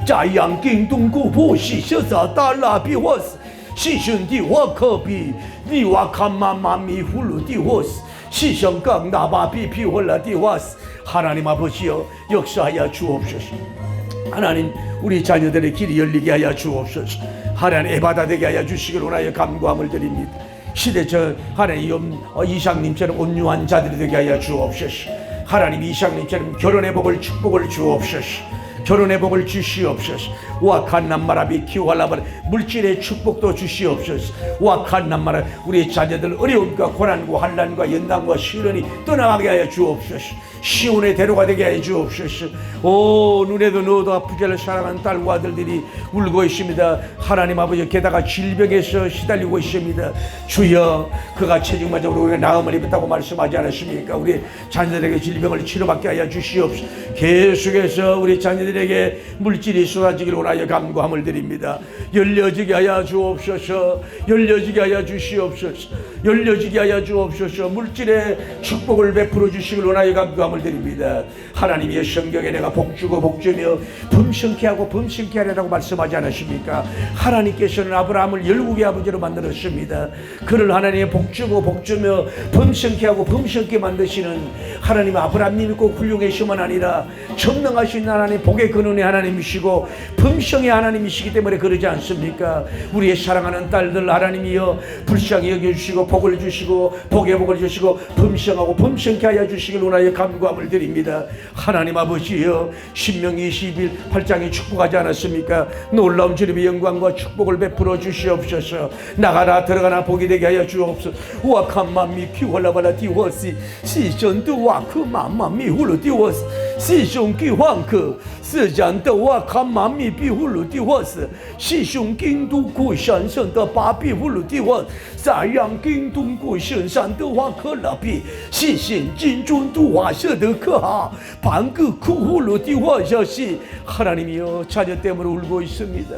Speaker 1: 这样惊动过破是小撒大拉比我是是兄弟我可比你我看妈妈迷糊了的我是是香港大把比皮活了的我是하나님 아버지여, 역사하여 주옵소서. 하나님, 우리 자녀들의 길이 열리게 하여 주옵소서. 하나님 애받아 되게 하여 주시길 원하여 감구함을 드립니다. 시대적 하나님 이상님처럼 온유한 자들이 되게 하여 주옵소서. 하나님 이상님처럼 결혼의 복을 축복을 주옵소서. 결혼의 복을 주시옵소서. 와칸남마라비 키와라바 물질의 축복도 주시옵소서. 와칸남마라 우리의 자녀들 어려움과 고난과 환난과 연단과 시련이 떠나가게 하여 주옵소서. 시온의 대로가 되게 하여 주옵소서. 오, 눈에도 넣어도 아프지 않을 사랑하는 딸과 아들들이 울고 있습니다. 하나님 아버지, 게다가 질병에서 시달리고 있습니다. 주여, 그가 체증마저 우리가 나음을 입었다고 말씀하지 않았습니까? 우리 자녀들에게 질병을 치료받게 하여 주시옵소서. 계속해서 우리 자녀들에게 물질이 쏟아지길 원하여 감구함을 드립니다. 열려지게 하여 주옵소서. 열려지게 하여 주시옵소서. 열려지게 하여 주옵소서. 물질의 축복을 베풀어 주시길 원하여 감구함을 드립니다. 하나님의 성경에 내가 복주고 복주며 범성케 하고 범성케 하리라고 말씀하지 않으십니까? 하나님께서는 아브라함을 열국의 아버지로 만들었습니다. 그를 하나님의 복주고 복주며 범성케 하고 범성케 만드시는 하나님, 아브라함님이 꼭 훌륭하시만 아니라 전능하신 하나님, 복의 근원의 하나님이시고 범성의 하나님이시기 때문에 그러지 않습니까? 우리의 사랑하는 딸들 하나님이여 불쌍히 여겨주시고 복을 주시고 복의 복을 주시고 범성하고 범성케 하여 주시길 원하여 감구함을 드립니다. 하나님 아버지여, 신명기 28장에 축복하지 않았습니까? 놀라운 주님의 영광과 축복을 베풀어 주시옵소서. 나가라 들어가나 복이 되게 하여 주옵소서. 와칸마미 키월라바라 디워시 시전도 와크마마미 훌루 디워시 시숑기 황크 스잔더 와칸마미 비훌루 디워시 시숑긴도 구산선더 바비 훌루 디워시 사양긴동구 선산더 와크라비 시신진존도 와셔더 크하 방그 쿠훌루 디워셔시. 하나님이여, 자녀 때문에 울고 있습니다.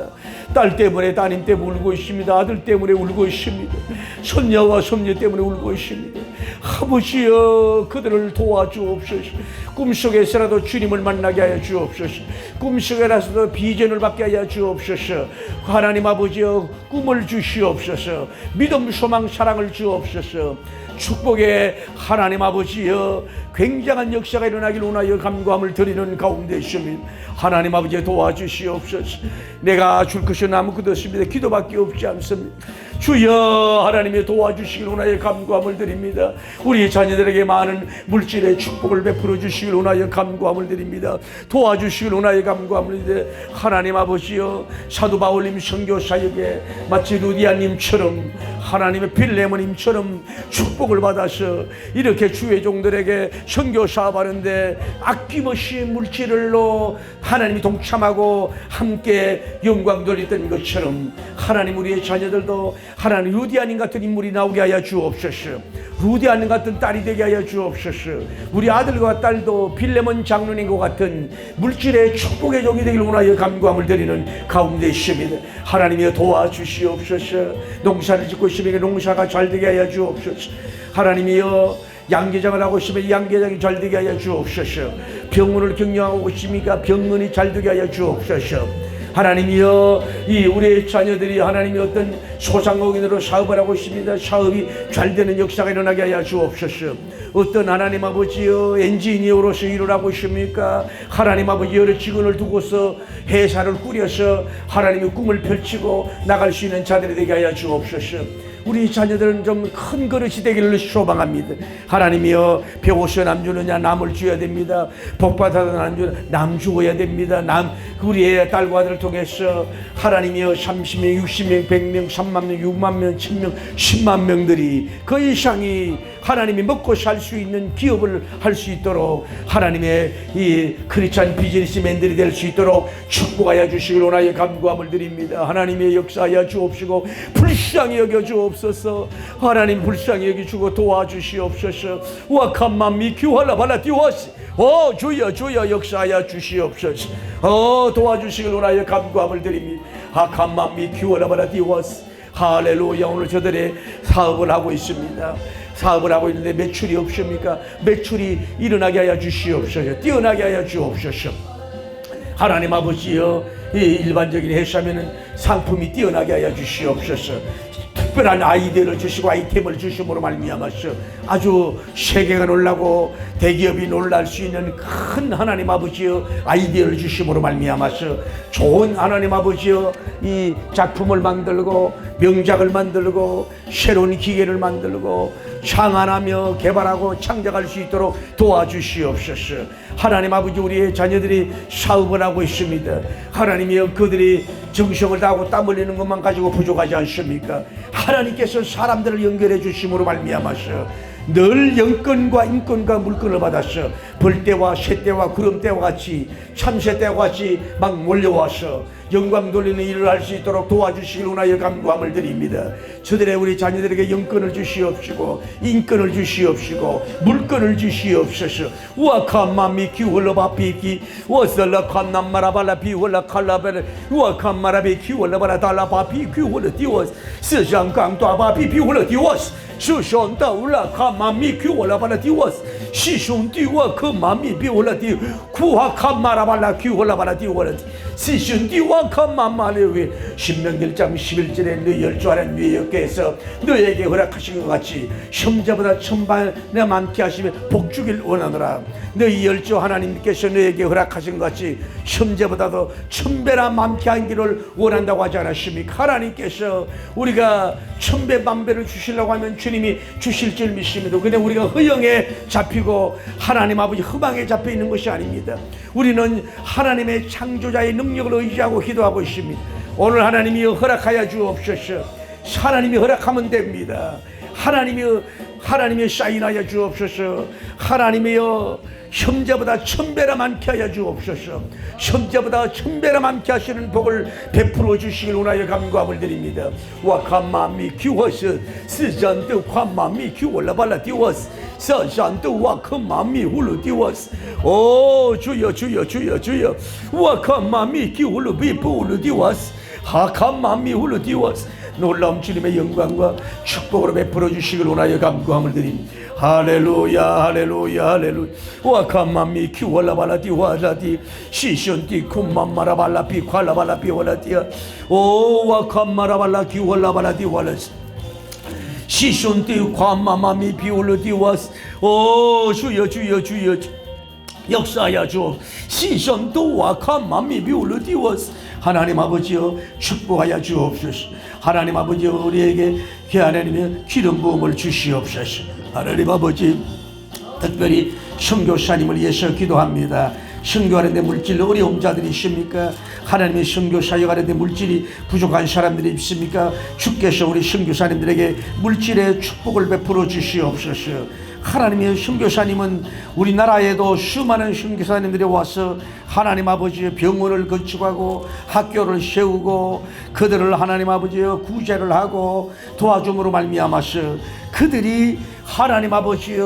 Speaker 1: 딸 때문에, 따님 때문에 울고 있습니다. 아들 때문에 울고 있습니다. 손녀와 손녀 때문에 울고 있습니다. 아버지여, 그들을 도와주옵소서. 꿈속에서라도 주님을 만나게 하여 주옵소서. 꿈속에라도 비전을 받게 하여 주옵소서. 하나님 아버지여, 꿈을 주시옵소서. 믿음, 소망, 사랑을 주옵소서. 축복의 하나님 아버지여, 굉장한 역사가 일어나길 원하여 감구함을 드리는 가운데 있습니다. 하나님 아버지, 도와주시옵소서. 내가 줄 것은 아무것도 없습니다. 기도밖에 없지 않습니다. 주여, 하나님의 도와주시길 원하여 감구함을 드립니다. 우리 자녀들에게 많은 물질의 축복을 베풀어 주시길 원하여 감구함을 드립니다. 도와주시길 원하여 감구함을 드립니다. 하나님 아버지여, 사도 바울님 선교사역에 마치 루디아님처럼, 하나님의 빌레몬님처럼 축복을 받아서 이렇게 주의 종들에게 선교 사업하는데 아낌없이 물질로 하나님이 동참하고 함께 영광 돌렸던 것처럼, 하나님, 우리의 자녀들도 하나님 루디아님 같은 인물이 나오게 하여 주옵소서. 루디아님 같은 딸이 되게 하여 주옵소서. 우리 아들과 딸도 빌레몬 장로님과 같은 물질의 축복의 종이 되길 원하여 감구함을 드리는 가운데 있습니다. 하나님이여, 도와주시옵소서. 농사를 짓고 있으면 농사가 잘 되게 하여 주옵소서. 하나님이여, 양계장을 하고 있으면 양계장이 잘 되게 하여 주옵소서. 병원을 경영하고 있으니까 병원이 잘 되게 하여 주옵소서. 하나님이여, 이 우리의 자녀들이 하나님이 어떤 소상공인으로 사업을 하고 있습니다. 사업이 잘 되는 역사가 일어나게 하여 주옵소서. 어떤 하나님 아버지여 엔지니어로서 일을 하고 있습니까? 하나님 아버지, 여러 직원을 두고서 회사를 꾸려서 하나님의 꿈을 펼치고 나갈 수 있는 자들이 되게 하여 주옵소서. 우리 자녀들은 좀 큰 그릇이 되기를 소망합니다. 하나님이여, 배고서 남 주느냐, 남을 줘야 됩니다. 복받아서 남 주느냐, 남 주어야 됩니다. 우리의 딸과 아들을 통해서 하나님이여 30명, 60명, 100명, 3만 명, 6만 명, 1000명, 10만 명들이 그 이상이 하나님이 먹고 살 수 있는 기업을 할 수 있도록 하나님의 이 크리스찬 비즈니스맨들이 될 수 있도록 축복하여 주시길 원하여 간구함을 드립니다. 하나님의 역사하여 주옵시고 불쌍히 여겨 주옵소서. 하나님 불쌍히 여겨 주고 도와주시옵소서. 와칸맘미 규할라발라 띄워시 주여 주여 역사하여 주시옵소서. 도와주시길 원하여 간구함을 드립니다. 하칸맘미 규할라발라 띄워시. 할렐루야. 오늘 저들의 사업을 하고 있습니다. 사업을 하고 있는데 매출이 없습니까? 매출이 일어나게 하여 주시옵소서. 뛰어나게 하여 주옵소서. 하나님 아버지여, 이 일반적인 회사면은 상품이 뛰어나게 하여 주시옵소서. 특별한 아이디어를 주시고 아이템을 주심으로 말미암아서 아주 세계가 놀라고 대기업이 놀랄 수 있는 큰 하나님 아버지여 아이디어를 주심으로 말미암아서 좋은 하나님 아버지여 이 작품을 만들고 명작을 만들고 새로운 기계를 만들고 창안하며 개발하고 창작할 수 있도록 도와주시옵소서. 하나님 아버지, 우리의 자녀들이 사업을 하고 있습니다. 하나님이여, 그들이 정성을 다하고 땀 흘리는 것만 가지고 부족하지 않습니까? 하나님께서 사람들을 연결해 주심으로 말미암아서 늘 영권과 인권과 물권을 받아서 벌떼와 새떼와 구름떼와 같이 참새떼와 같이 막 몰려와서 영광 돌리는 일을 할 수 있도록 도와주시길 원하여 간구함을 드립니다. 저들의 우리 자녀들에게 영권을 주시옵시고 인권을 주시옵시고 물권을 주시옵소서. 와칸마미 키홀라바피키 와살라칸남마라발라피 홀라칼라베르 와칸마라비 키홀라바라 달라바피 키홀라 디워스 스장강도아바피 비홀라 디워스 스션다울라 카마미 키홀라바라 디워스 시숑디와 그마미 비홀라 디 쿠하칸마라발라 키홀라바라 디워라 시숑디와 칸마마레위 신명기 1장 11절에 너희 열주 아래 위에 여께서 너에게 허락하신 것 같이 형제보다 천반에 많게 하시며 복주길 원하노라. 너희 열주 하나님께서 너에게 허락하신 것 같이 형제보다도 천배나 많게 하기를 원한다고 하지 않았습니까? 하나님께서 우리가 천배 만배를 주시려고 하면 주님이 주실 줄 믿습니다. 근데 우리가 허영에 잡히고 하나님 아버지 흠앙에 잡혀 있는 것이 아닙니다. 우리는 하나님의 창조자의 능력을 의지하고 기도하고 있습니다. 오늘 하나님이 허락하여 주옵소서. 하나님이 허락하면 됩니다. 하나님이 사인하여 주옵소서. 하나님이여, 형제보다 천배나 많게 하여 주옵소서. 형제보다 천배나 많게 하시는 복을 베풀어 주시길 원하여 간구함을 드립니다. 와칸마미 키워스 스잔드 칸마미 키월라발라 디워스 서잔드 와칸마미 훌루 디워스 주여 주여 주여 주여 와칸마미 키훌루 비푸훌루 디워스 하칸마미 훌루 디워스. 놀라운 주님의 영광과 축복으로 베풀어 주시길 원하여 간구함을 드립니다. 할렐루야 할렐루야 할렐루야. 와카마미 키월라발라디 와라디 시션디 쿰맘마라발라비 콸라발라비 와라디야 와카마라발라 키월라발라디 와라스 시션디 콸마마미 비올라디 와스 주여 주여 주여 역사하여 주 시션도 와카마미 비올라디 와스. 하나님 아버지여, 축복하여 주옵소서. 하나님 아버지여, 우리에게 하나님의 기름 부음을 주시옵소서. 하나님 아버지, 특별히 선교사님을 위해서 기도합니다. 선교하는데 물질 어려운 자들이 있습니까? 하나님의 선교 사역하는데 물질이 부족한 사람들이 있습니까? 주께서 우리 선교사님들에게 물질의 축복을 베풀어 주시옵소서. 하나님의 선교사님은 우리나라에도 수많은 선교사님들이 와서 하나님 아버지의 병원을 건축하고 학교를 세우고 그들을 하나님 아버지의 구제를 하고 도와줌으로 말미암아서 그들이 하나님 아버지의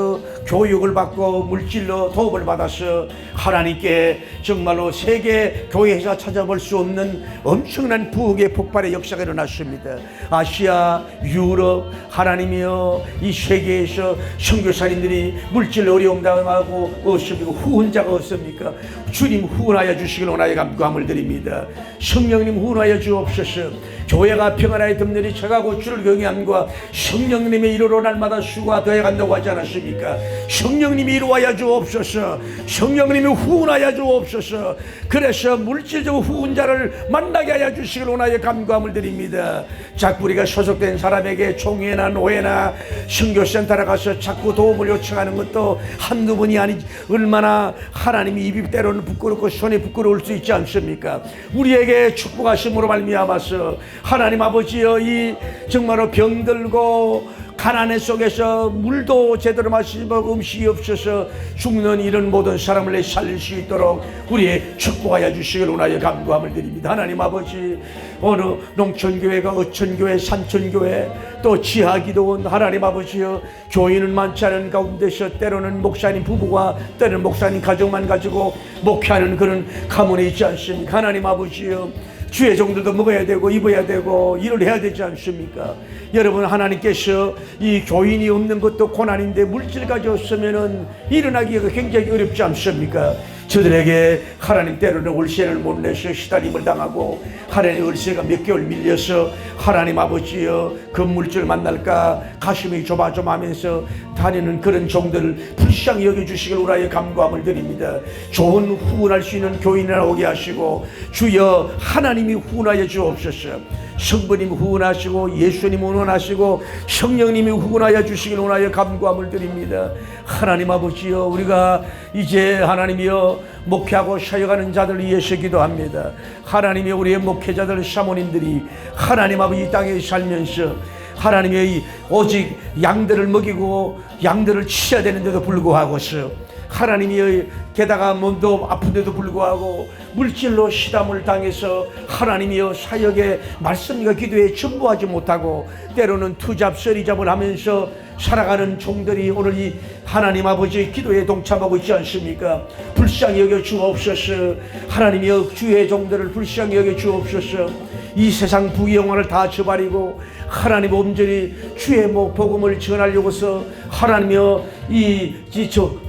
Speaker 1: 교육을 받고 물질로 도움을 받아서 하나님께 정말로 세계 교회에서 찾아볼 수 없는 엄청난 부흥의 폭발의 역사가 일어났습니다. 아시아, 유럽, 하나님이여, 이 세계에서 선교사님들이 물질 어려움 당하고 없습니까? 후원자가 없습니까? 주님 후원하여 주시길 원하여 간구함을 드립니다. 성령님 후원하여 주옵소서. 교회가 평안하여 듭들이 쳐가고 주를 경외함과 성령님의 이로로 날마다 수고가 되어간다고 하지 않았습니까? 성령님이 이루어야 주옵소서. 성령님이 후원하여 주옵소서. 그래서 물질적 후원자를 만나게 하여 주시길 원하여 간구함을 드립니다. 자꾸 우리가 소속된 사람에게 총회나 노회나 선교센터에 가서 자꾸 도움을 요청하는 것도 한두 번이 아니지 얼마나 하나님이 입이 때로는 부끄럽고 손이 부끄러울 수 있지 않습니까? 우리에게 축복하심으로 말미암아서 하나님 아버지여 이 정말로 병들고 가난의 속에서 물도 제대로 마시고 음식이 없어서 죽는 이런 모든 사람을 살릴 수 있도록 우리의 축복하여 주시길 원하여 간구함을 드립니다. 하나님 아버지, 어느 농촌교회가 어촌교회, 산촌교회, 또 지하기도원, 하나님 아버지여 교인은 많지 않은 가운데서 때로는 목사님 부부가 때로는 목사님 가족만 가지고 목회하는 그런 가문에 있지 않습니까? 하나님 아버지여, 주의 종들도 먹어야 되고 입어야 되고 일을 해야 되지 않습니까? 여러분, 하나님께서 이 교인이 없는 것도 고난인데 물질 가졌으면은 일어나기가 굉장히 어렵지 않습니까? 저들에게 하나님 때로는 월세를 못 내서 시달림을 당하고 하나님 월세가 몇 개월 밀려서 하나님 아버지여 건물주를 만날까 가슴이 조마조마하면서 다니는 그런 종들을 불쌍히 여겨주시길 원하여 간구함을 드립니다. 좋은 후원할 수 있는 교인을 오게 하시고 주여 하나님이 후원하여 주옵소서. 성부님 후원하시고 예수님 후원하시고 성령님이 후원하여 주시길 원하여 간구함을 드립니다. 하나님 아버지여, 우리가 이제 하나님이여 목회하고 사역하는 자들을 위해서 기도합니다. 하나님이 우리의 목회자들 사모님들이 하나님 아버지 이 땅에 살면서 하나님의 오직 양들을 먹이고 양들을 치셔야 되는데도 불구하고서 하나님이 게다가 몸도 아픈데도 불구하고 물질로 시담을 당해서 하나님이여 사역에 말씀과 기도에 전부하지 못하고 때로는 투잡 서리잡을 하면서 살아가는 종들이 오늘 이 하나님 아버지의 기도에 동참하고 있지 않습니까? 불쌍히 여겨 주옵소서. 하나님이여 주의 종들을 불쌍히 여겨 주옵소서. 이 세상 부귀영화를 다 저버리고 하나님 온전히 주의 복음을 전하려고서 하나님이여 이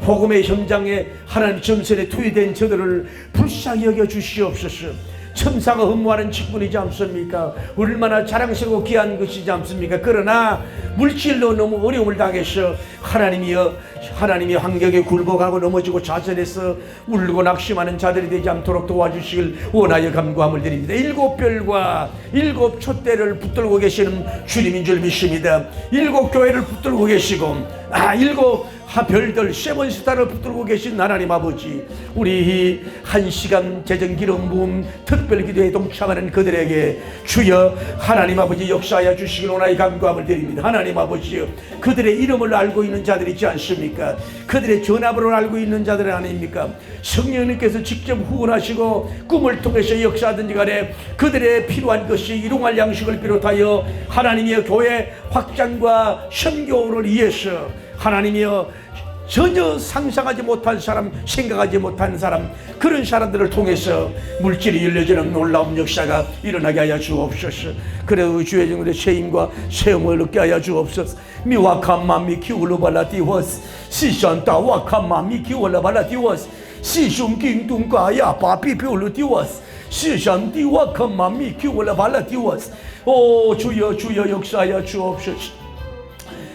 Speaker 1: 복음의 현장에 하나님 점선에 투입된 저들을 불쌍히 여겨 주시옵소서. 천사가 흠모하는 직분이지 않습니까? 얼마나 자랑스럽고 귀한 것이지 않습니까? 그러나 물질로 너무 어려움을 당해서 하나님이 환경에 굴복하고 넘어지고 좌절해서 울고 낙심하는 자들이 되지 않도록 도와주시길 원하여 간구함을 드립니다. 7별과 7 촛대를 붙들고 계시는 주님인 줄 믿습니다. 7 교회를 붙들고 계시고 7 별들 세븐스타를 붙들고 계신 하나님 아버지, 우리 1시간 재정기름 부음 특별기도에 동참하는 그들에게 주여 하나님 아버지 역사하여 주시길 원하여 간구함을 드립니다. 하나님 아버지여, 그들의 이름을 알고 있는 자들이 있지 않습니까? 그들의 전화번호를 알고 있는 자들 아닙니까? 성령님께서 직접 후원하시고 꿈을 통해서 역사하든지 간에 그들의 필요한 것이 일용할 양식을 비롯하여 하나님의 교회 확장과 선교를 위해서 하나님이여 전혀 상상하지 못한 사람, 생각하지 못한 사람, 그런 사람들을 통해서 물질이 열려지는 놀라운 역사가 일어나게 하여 주옵소서. 그래도 주의 종들의 세임과 세움을 얻게 하여 주옵소서. 미와카마미 키울로발라디워스 시산타와카마미 키울로발라디워스 시숑킹둥가야 바비비올로디워스 시산디와카마미 키울로발라디워스. 오 주여, 주여 역사하여 주옵소서.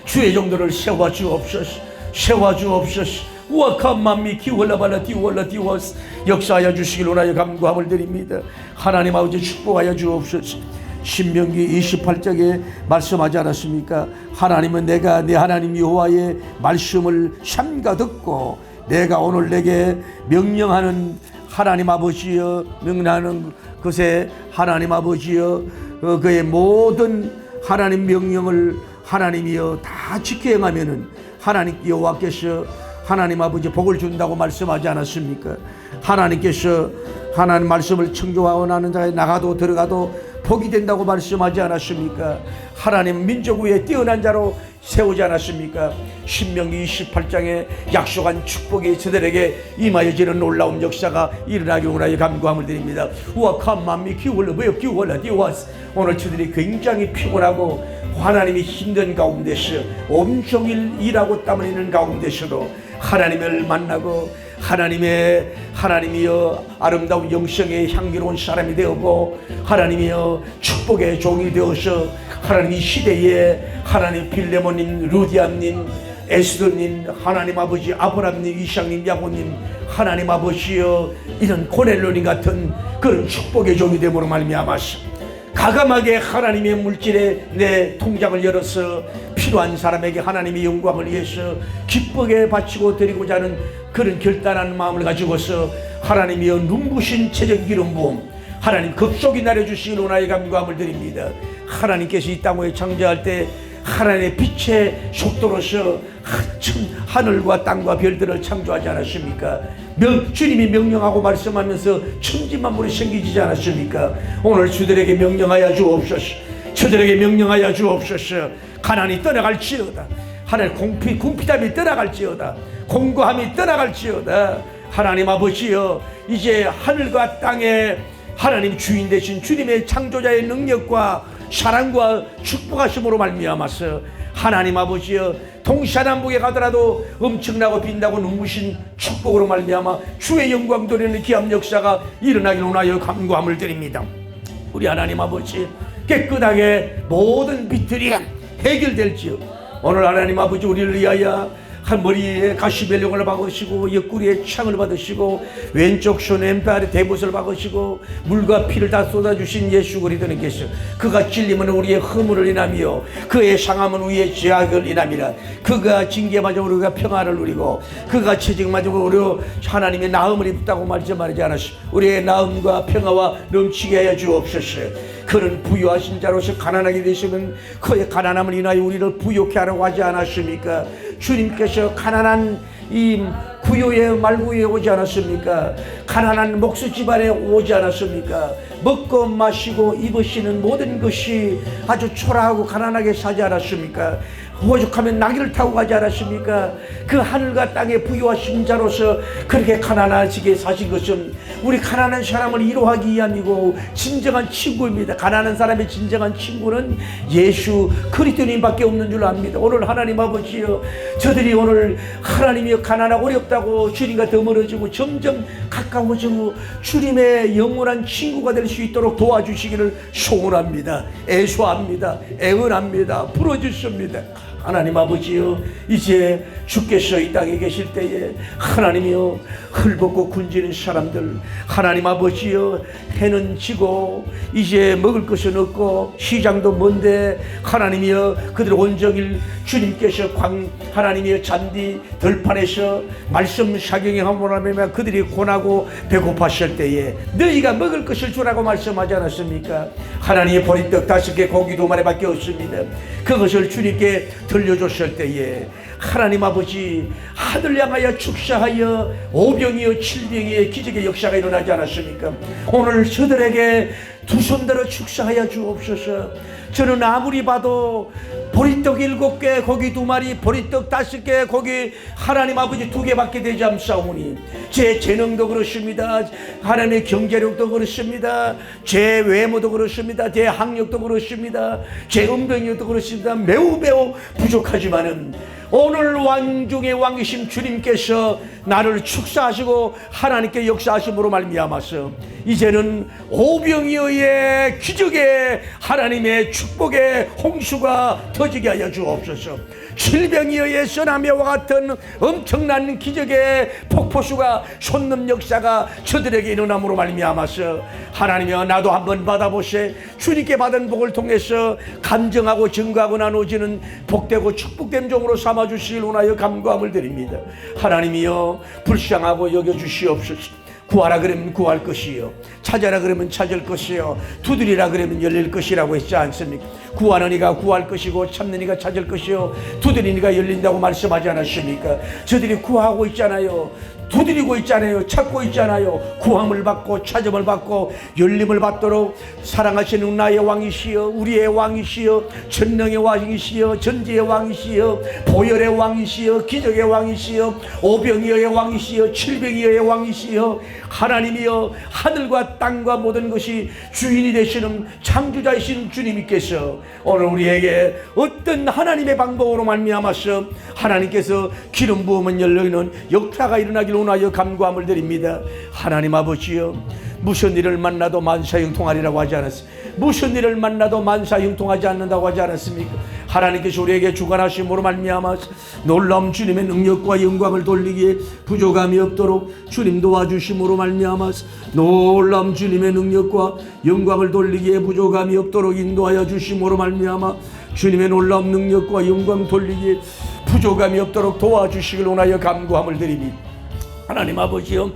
Speaker 1: 주의 종들을 세워 주옵소서. 세워 주옵소서. 와카마미 키월라발라 디월라 디워스 역사하여 주시길 원하여 간구함을 드립니다. 하나님 아버지 축복하여 주옵소서. 신명기 28장에 말씀하지 않았습니까? 하나님은 내가 내 하나님 여호와의 말씀을 삼가 듣고 내가 오늘 내게 명령하는 하나님 아버지여 명령하는 것에 하나님 아버지여 그의 모든 하나님 명령을 하나님이여 다 지켜 행하면은 하나님 여호와께서 하나님 아버지 복을 준다고 말씀하지 않았습니까? 하나님께서 하나님 말씀을 청조하고 나는 자에 나가도 들어가도 복이 된다고 말씀하지 않았습니까? 하나님 민족 위에 뛰어난 자로 세우지 않았습니까? 신명기 28장에 약속한 축복이 저들에게 임하여지는 놀라운 역사가 일어나기 원하여 간구함을 드립니다. 우와카마미 키월라 키월라 디와스. 오늘 저들이 굉장히 피곤하고 하나님이 힘든 가운데서 온종일 일하고 땀 흘리는 가운데서도 하나님을 만나고 하나님이여 아름다운 영성의 향기로운 사람이 되었고 하나님이여 축복의 종이 되어서 하나님 이 시대에 하나님 빌레모님, 루디안님, 에스더님, 하나님 아버지 아브라함님, 이삭님, 야곱님, 하나님 아버지여 이런 고넬로님 같은 그런 축복의 종이 되므로 말미암아서 가감하게 하나님의 물질에 내 통장을 열어서 필요한 사람에게 하나님의 영광을 위해서 기쁘게 바치고 드리고자 하는 그런 결단한 마음을 가지고서 하나님이여 눈부신 최적 기름 부음 하나님 극속히 내려주시길 원하여 감사함을 드립니다. 하나님께서 이 땅을 창조할 때 하나님의 빛의 속도로서 하늘과 땅과 별들을 창조하지 않았습니까? 주님이 명령하고 말씀하면서 천지만물이 생기지 않았습니까? 오늘 주들에게 명령하여 주옵소서. 저들에게 명령하여 주옵소서. 가난이 떠나갈지어다. 하늘 궁핍함이 떠나갈지어다. 공고함이 떠나갈지어다. 하나님 아버지여 이제 하늘과 땅에 하나님 주인 되신 주님의 창조자의 능력과 사랑과 축복하심으로 말미암아서 하나님 아버지여 동시남북에 가더라도 엄청나고 빛나고 눈부신 축복으로 말미암아 주의 영광 돌리는 기암 역사가 일어나길 원하여 간구함을 드립니다. 우리 하나님 아버지 깨끗하게 모든 빛들이 해결될지어 오늘 하나님 아버지 우리를 위하여 한 머리에 가시벨령을 박으시고 옆구리에 창을 받으시고 왼쪽 손에 왼팔에 대봇을 박으시고 물과 피를 다 쏟아주신 예수 그리스도님께서 그가 찔림은 우리의 허물을 인하며 그의 상함은 우리의 죄악을 인함이라. 그가 징계마저 우리가 평화를 누리고 그가 채찍마저 우리 하나님의 나음을 입었다고 말하지 않았소. 우리의 나음과 평화와 넘치게 하여 주옵소서. 그는 부유하신 자로서 가난하게 되시면 그의 가난함을 인하여 우리를 부욕케 하라고 하지 않았습니까? 주님께서 가난한 이 구요에 말구에 오지 않았습니까? 가난한 목수 집안에 오지 않았습니까? 먹고 마시고 입으시는 모든 것이 아주 초라하고 가난하게 사지 않았습니까? 오죽하면 나귀를 타고 가지 않았습니까? 그 하늘과 땅의 부유하신 자로서 그렇게 가난하시게 사신 것은 우리 가난한 사람을 위로하기 위함이고 진정한 친구입니다. 가난한 사람의 진정한 친구는 예수 그리스도님밖에 없는 줄 압니다. 오늘 하나님 아버지여 저들이 오늘 하나님이 가난하고 어렵다고 주님과 더 멀어지고 점점 가까워지고 주님의 영원한 친구가 될 수 있도록 도와주시기를 소원합니다. 애소합니다. 애원합니다. 부러주십니다. 하나님 아버지여 이제 주께서 이 땅에 계실 때에 하나님이여 헐벗고 굶주린 사람들 하나님 아버지여 해는 지고 이제 먹을 것은 없고 시장도 먼데 하나님이여 그들 온종일 주님께서 하나님이여 잔디 들판에서 말씀 사경행함으로 하면 그들이 고나고 배고팠을 때에 너희가 먹을 것을 주라고 말씀하지 않았습니까? 하나님의 보리떡 5개 고기 2마리밖에 없습니다. 그것을 주님께 들려줬을 때에 하나님 아버지 하늘 향하여 축사하여 5병이여 7병이의 기적의 역사가 일어나지 않았습니까? 오늘 저들에게 두 손 들어 축사하여 주옵소서. 저는 아무리 봐도 보리떡 7개 고기 2마리 보리떡 5개 고기 하나님 아버지 2개밖에 되지 않사오니 제 재능도 그렇습니다. 하나님의 경제력도 그렇습니다. 제 외모도 그렇습니다. 제 학력도 그렇습니다. 제 음병력도 그렇습니다. 매우 부족하지만은 오늘 왕 중의 왕이신 주님께서 나를 축사하시고 하나님께 역사하심으로 말미암아서 이제는 오병이어의 기적의 하나님의 축복의 홍수가 터지게 하여 주옵소서. 7병이어의 써나미와 같은 엄청난 기적의 폭포수가 솟는 역사가 저들에게 일어남으로 말미암아서 하나님이여 나도 한번 받아보세. 주님께 받은 복을 통해서 감정하고 증거하고 나누어지는 복되고 축복된 종으로 삼아주시길 원하여 감사함을 드립니다. 하나님이여 불쌍하고 여겨주시옵소서. 구하라 그러면 구할 것이요 찾아라 그러면 찾을 것이요 두드리라 그러면 열릴 것이라고 했지 않습니까? 구하는 이가 구할 것이고 찾는 이가 찾을 것이요 두드리는 이가 열린다고 말씀하지 않았습니까? 저들이 구하고 있잖아요. 두드리고 있잖아요. 찾고 있잖아요. 구함을 받고 찾음을 받고 열림을 받도록 사랑하시는 나의 왕이시여 우리의 왕이시여 전능의 왕이시여 전지의 왕이시여 보혈의 왕이시여 기적의 왕이시여 오병이어의 왕이시여 칠병이어의 왕이시여 하나님이여 하늘과 땅과 모든 것이 주인이 되시는 창조자이신 주님께서 오늘 우리에게 어떤 하나님의 방법으로 말미암아서 하나님께서 기름 부음은 열리는 역사가 일어나길 원하여 감사함을 드립니다. 하나님 아버지여 무슨 일을 만나도 만사형통하리라고 하지 않았습니까? 무슨 일을 만나도 만사형통하지 않는다고 하지 않았습니까? 하나님께서 우리에게 주관하심으로 말미암아 놀라운 주님의 능력과 영광을 돌리기에 부족함이 없도록 주님 도와주심으로 말미암아 놀라운 주님의 능력과 영광을 돌리기에 부족함이 없도록 인도하여 주심으로 말미암아 주님의 놀라운 능력과 영광 돌리기에 부족함이 없도록 도와주시길 원하여 간구함을 드리니 하나님 아버지여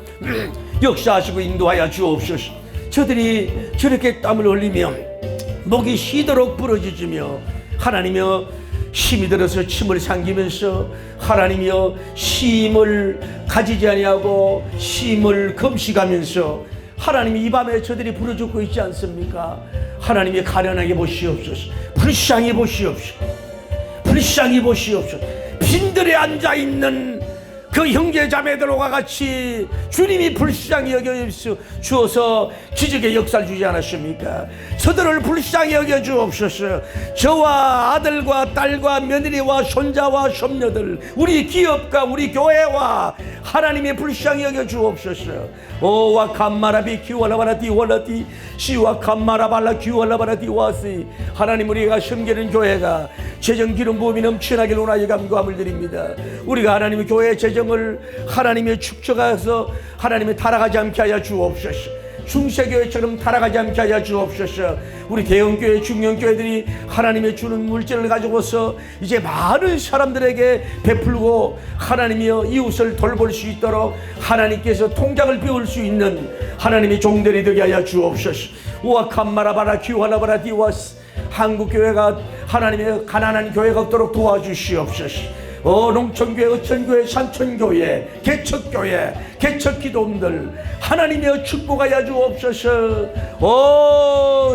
Speaker 1: 역사하시고 인도하여 주옵소서. 저들이 저렇게 땀을 흘리며 목이 쉬도록 부러지며 하나님이여 힘이 들어서 침을 삼키면서 하나님이여 쉼을 가지지 아니하고 쉼을 금식하면서 하나님이 이 밤에 저들이 부르 죽고 있지 않습니까? 하나님이 가련하게 보시옵소서. 불쌍히 보시옵소서. 불쌍히 보시옵소서. 빈들에 앉아있는 그 형제 자매들과 같이 주님이 불쌍히 여겨 주어서 기적의 역사를 주지 않았습니까? 저들을 불쌍히 여겨 주옵소서. 저와 아들과 딸과 며느리와 손자와 손녀들, 우리 기업과 우리 교회와 하나님의 불쌍히 여겨 주옵소서. 오와 감마라비 키월라바라디 월라디 시와 감마라발라 키월라바라디 와시. 하나님, 우리가 섬기는 교회가 재정 기름 부음이 넘치나길 원하여 간구함을 드립니다. 우리가 하나님의 교회 재정을 하나님의 축적해서 하나님의 타락하지 않게 하여 주옵소서. 중세교회처럼 타락하지 않게 하여 주옵소서. 우리 대형교회 중형교회들이 하나님의 주는 물질을 가지고서 이제 많은 사람들에게 베풀고 하나님이여 이웃을 돌볼 수 있도록 하나님께서 통장을 비울 수 있는 하나님의 종들이 되게 하여 주옵소서. 우아캄마라바라 키와라바라 디와스. 한국교회가 하나님의 가난한 교회가 없도록 도와주시옵소서. 농촌교회, 어천교회, 산촌교회, 개척교회, 개척기도원들 하나님의 축복하여 주옵소서.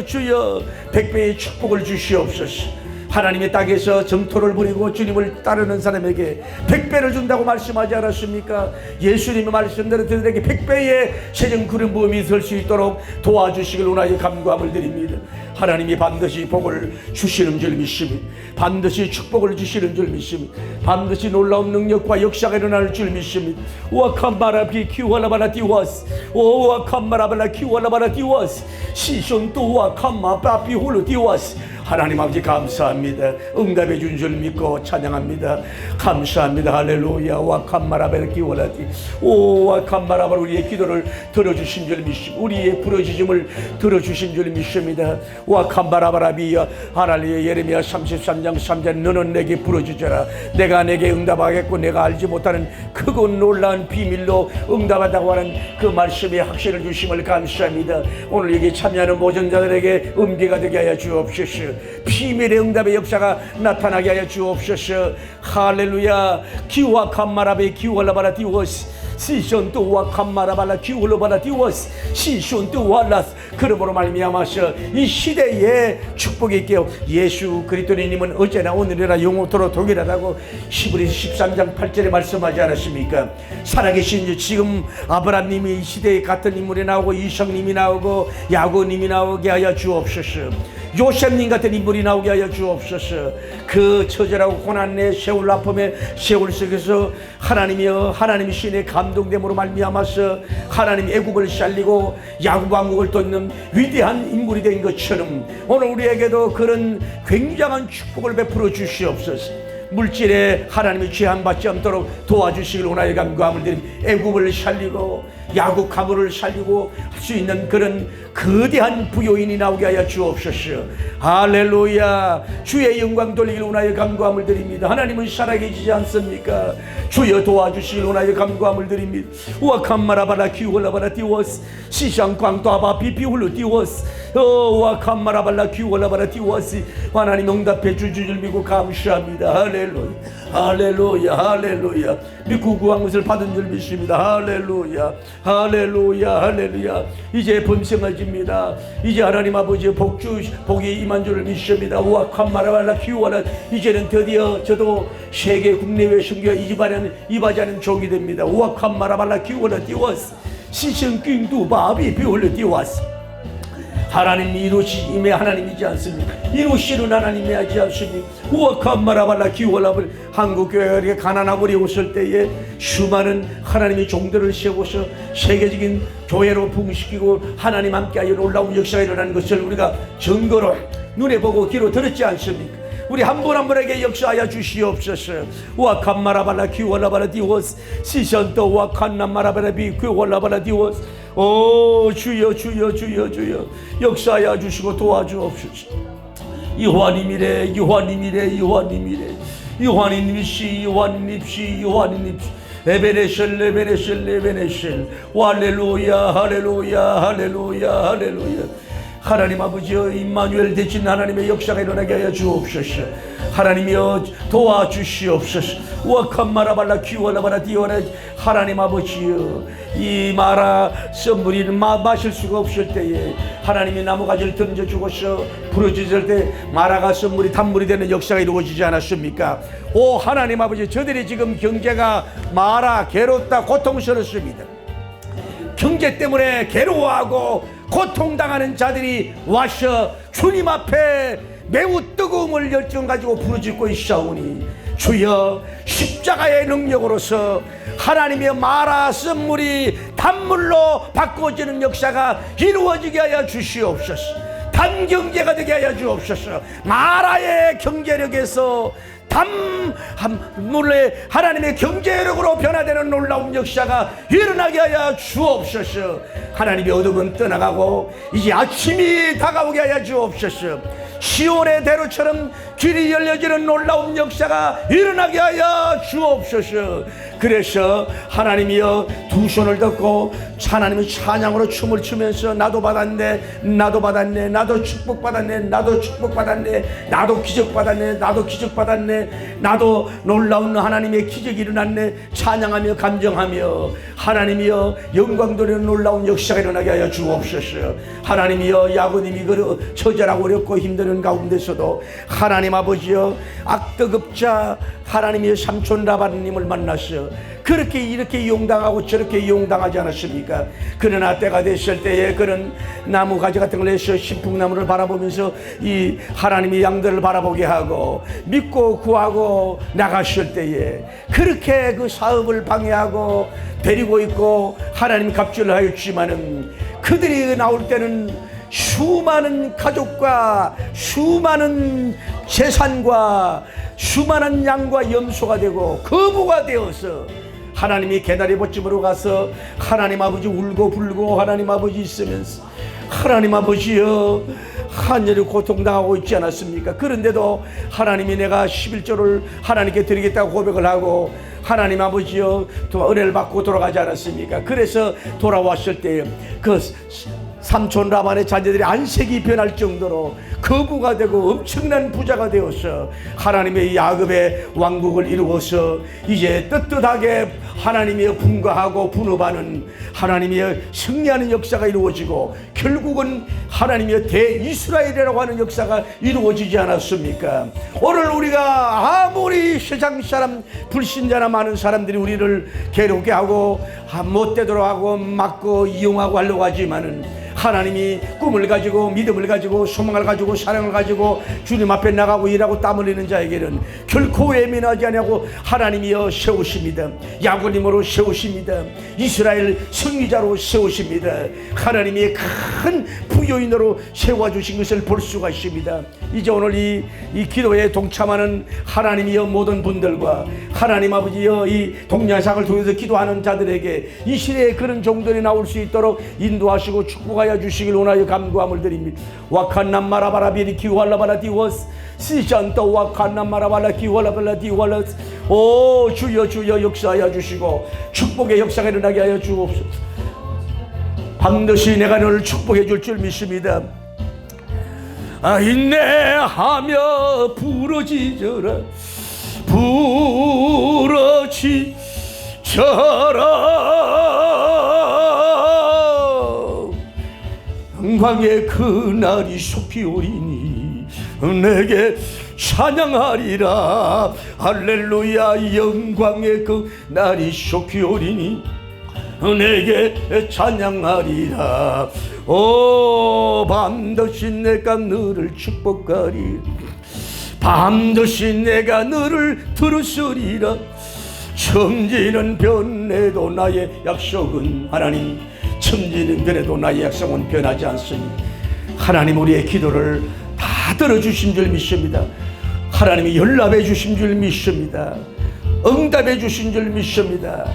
Speaker 1: 주여 백배의 축복을 주시옵소서. 하나님의 땅에서 정토를 부리고 주님을 따르는 사람에게 100배를 준다고 말씀하지 않았습니까? 예수님의 말씀대로 그들에게 100배의 재정 구름 부음이 설 수 있도록 도와주시길 원하여 간구함을 드립니다. 하나님이 반드시 복을 주시는 줄 믿습니다. 반드시 축복을 주시는 줄 믿습니다. 반드시 놀라운 능력과 역사가 일어날 줄 믿습니다. 우아캄바라비 키와라바라 디와스. 우아캄바라바라 키와라바라 디와스. 시손또 우아캄마바비 홀로 디와스. 하나님 아버지 감사합니다. 응답해 준 줄 믿고 찬양합니다. 감사합니다. 할렐루야. 와캄마라벨 기원하디. 와캄마라벨 우리의 기도를 들어주신 줄 믿습니다. 우리의 부르짖음을 들어주신 줄 믿습니다. 와캄바라바라비야. 하나님의 예레미야 33장 3절 너는 내게 부르짖어라. 내가 내게 응답하겠고 내가 알지 못하는 크고 놀라운 비밀로 응답한다고 하는 그 말씀에 확신을 주심을 감사합니다. 오늘 여기 참여하는 모든 자들에게 은비가 되게 하여 주옵소서. 비밀의 응답의 역사가 나타나게 하여 주옵소서. 할렐루야. 기와 캄마라베 기월라바라 디오스 시션도와 캄마라발라 기월라바라 디오스 시션도와라스. 그러므로 말미암아서 이 시대에 축복이 있게 예수 그리스도님은 어제나 오늘이나 영원토록 동일하다고 히브리서 13장 8절에 말씀하지 않았습니까? 살아계신 지금 아브라함님이 이 시대에 같은 인물이 나오고 이성님이 나오고 야고님이 나오게 하여 주옵소서. 요셉님 같은 인물이 나오게 하여 주옵소서. 그 처절하고 고난의 세월 아픔의 세월 속에서 하나님이여 하나님의 신의 감동됨으로 말미암아서 하나님 애국을 살리고 야곱 왕국을 돕는 위대한 인물이 된 것처럼 오늘 우리에게도 그런 굉장한 축복을 베풀어 주시옵소서. 물질에 하나님의 제한받지 않도록 도와주시길 원하여 간구함을 드립니다. 애국을 살리고 야곱 가문을 살리고 할 수 있는 그런 거대한 부요인이 나오게 하여 주옵소서. 할렐루야. 주의 영광 돌리길 원하여 간구함을 드립니다. 하나님은 살아계시지 않습니까? 주여 도와주시길 원하여 간구함을 드립니다. 우아캄마라바라 키울라바라 디워스 시상광도아바 비비hul루 디워스 우아캄마라발라 키울라바라 디워스. 하나님 응답해 주실 줄 믿고 감사합니다. 할렐루야. 할렐루야. 할렐루야. 믿고 구한 것을 받은 줄 믿습니다. 할렐루야. 할렐루야. 할렐루야. 이제 번성해집니다. 이제 하나님 아버지의 복이 임한 줄을 믿습니다. 우아캄마라발라 키워라. 이제는 드디어 저도 세계 국내외 선교 이바지 않은 종이 됩니다. 우아캄마라발라 키워라 디워스 시성킹두 바비 비올려 디워스. 하나님이 이루심의 하나님이지 않습니까? 이루시는 하나님이 하지 않습니까? 우아캄마라발라 기월라블. 한국교회가 이렇게 가난하고 어려웠을 때에 수많은 하나님의 종들을 세워서 세계적인 교회로 부흥시키고 하나님 함께하여 놀라운 역사가 일어나는 것을 우리가 증거로 눈에 보고 귀로 들었지 않습니까? 우리 한 분 한 분에게 역사하여 주시옵소서. 와칸마라발라 키월라바라 디오스 시션또 와칸나마라바라 비 키월라바라 디오스. 오 주여 주여 주여 주여 역사하여 주시고 도와주옵소서. 요한님이래 요한님이래 요한님이래 요한님이시 요한님시 요한님시 에베네셀 에베네셀 에베네셀 할렐루야 할렐루야 할렐루야 할렐루야. 하나님 아버지여 임마누엘 대신 하나님의 역사가 일어나게 하여 주옵소서. 하나님이여 도와주시옵소서. 와칸마라발라 키워라바라 디오라. 하나님 아버지여 이 마라 썸물이 마실 수가 없을 때에 하나님이 나무가지를 던져주고서 부러졌을 때 마라가 썸물이 단물이 되는 역사가 이루어지지 않았습니까? 오 하나님 아버지, 저들이 지금 경제가 마라 괴롭다 고통스럽습니다. 경제 때문에 괴로워하고 고통당하는 자들이 와서 주님 앞에 매우 뜨거움을 열정 가지고 부르짖고 있사오니 주여 십자가의 능력으로서 하나님의 마라 썸물이 단물로 바꿔지는 역사가 이루어지게 하여 주시옵소서. 단경제가 되게 하여 주옵소서. 마라의 경제력에서 단물의 하나님의 경제력으로 변화되는 놀라운 역사가 일어나게 하여 주옵소서. 하나님의 어둠은 떠나가고 이제 아침이 다가오게 하여 주옵소서. 시온의 대로처럼 길이 열려지는 놀라운 역사가 일어나게 하여 주옵소서. 그래서 하나님이여 두 손을 덮고 하나님의 찬양으로 춤을 추면서 나도 받았네 나도 받았네 나도 축복받았네 나도 축복받았네 나도 기적받았네 나도 기적받았네 나도 놀라운 하나님의 기적이 일어났네 찬양하며 감정하며 하나님이여 영광 돌리는 놀라운 역사가 일어나게 하여 주옵소서. 하나님이여 야고님이 처절하고 어렵고 힘드는 가운데서도 하나님 아버지여 악덕업자 하나님의 삼촌 라반님을 만나서 그렇게 이렇게 이용당하고 저렇게 이용당하지 않았습니까? 그러나 때가 됐을 때에 그런 나무 가지 같은 걸 해서 신풍나무를 바라보면서 이 하나님의 양들을 바라보게 하고 믿고 구하고 나갔을 때에 그렇게 그 사업을 방해하고 데리고 있고 하나님 갑질을 하였지만은 그들이 나올 때는 수많은 가족과 수많은 재산과 수많은 양과 염소가 되고 거부가 되어서 하나님이 개다리 보침으로 가서 하나님 아버지 울고 불고 하나님 아버지 있으면서 하나님 아버지여 한여름 고통당하고 있지 않았습니까? 그런데도 하나님이 내가 11조를 하나님께 드리겠다고 고백을 하고 하나님 아버지여 은혜를 받고 돌아가지 않았습니까? 그래서 돌아왔을 때 그 삼촌 라반의 자녀들이 안색이 변할 정도로 거부가 되고 엄청난 부자가 되어서 하나님의 야곱의 왕국을 이루어서 이제 떳떳하게 하나님의 분가하고 분업하는 하나님의 승리하는 역사가 이루어지고 결국은 하나님의 대이스라엘이라고 하는 역사가 이루어지지 않았습니까? 오늘 우리가 아무리 세상 사람 불신자나 많은 사람들이 우리를 괴롭게 하고 못되도록 하고 막고 이용하고 하려고 하지만은 하나님이 꿈을 가지고 믿음을 가지고 소망을 가지고 사랑을 가지고 주님 앞에 나가고 일하고 땀 흘리는 자에게는 결코 예민하지 않냐고 하나님이여 세우십니다. 야고님으로 세우십니다. 이스라엘 승리자로 세우십니다. 하나님이 큰 부요인으로 세워주신 것을 볼 수가 있습니다. 이제 오늘 이 기도에 동참하는 하나님이여 모든 분들과 하나님 아버지여 이 동영상을 통해서 기도하는 자들에게 이 시대에 그런 종들이 나올 수 있도록 인도하시고 축복하여 주시길 원하여 감구함을 드립니다. 와칸남 마라바라비리 키왈라바라 디워스 시잔또 와칸남 마라바라 키왈라바라 디왈라스. 오 주여 주여 역사하여 주시고 축복의 역사가 일어나게 하여 주옵소서. 반드시 내가 너를 축복해 줄 줄 믿습니다. 인내하며 부러지져라 부러지져라 영광의 그날이 속히 오리니 내게 찬양하리라. 할렐루야. 영광의 그날이 속히 오리니 내게 찬양하리라. 오 반드시 내가 너를 축복하리 반드시 내가 너를 들으시리라. 천지는 변해도 나의 약속은 하나님 천지는 변해도 나의 약속은 변하지 않습니다. 하나님 우리의 기도를 다 들어주신 줄 믿습니다. 하나님이 연락해 주신 줄 믿습니다. 응답해 주신 줄 믿습니다.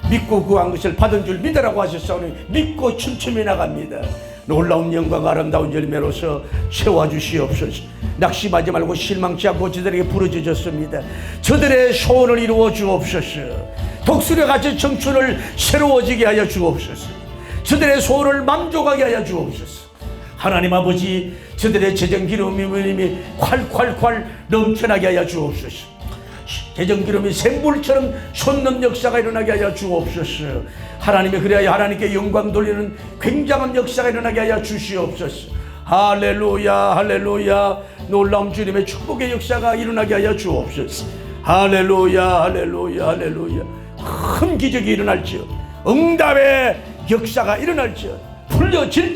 Speaker 1: 믿고 구한 것을 받은 줄 믿으라고 하셨사오니 믿고 춤추며 나갑니다. 놀라운 영광 아름다운 열매로서 세워주시옵소서. 낙심하지 말고 실망치 않고 저들에게 부르짖었습니다. 저들의 소원을 이루어 주옵소서. 독수리 같이 청춘을 새로워지게 하여 주옵소서. 저들의 소원을 만족하게 하여 주옵소서. 하나님 아버지, 저들의 재정 기름이 콸콸콸 넘쳐나게 하여 주옵소서. 재정 기름이 샘물처럼 솟는 역사가 일어나게 하여 주옵소서. 하나님의 그래야 하나님께 영광 돌리는 굉장한 역사가 일어나게 하여 주시옵소서. 할렐루야 할렐루야. 놀라운 주님의 축복의 역사가 일어나게 하여 주옵소서. 할렐루야 할렐루야 할렐루야. 큰 기적이 일어날지어, 응답의 역사가 일어날지어, 풀려질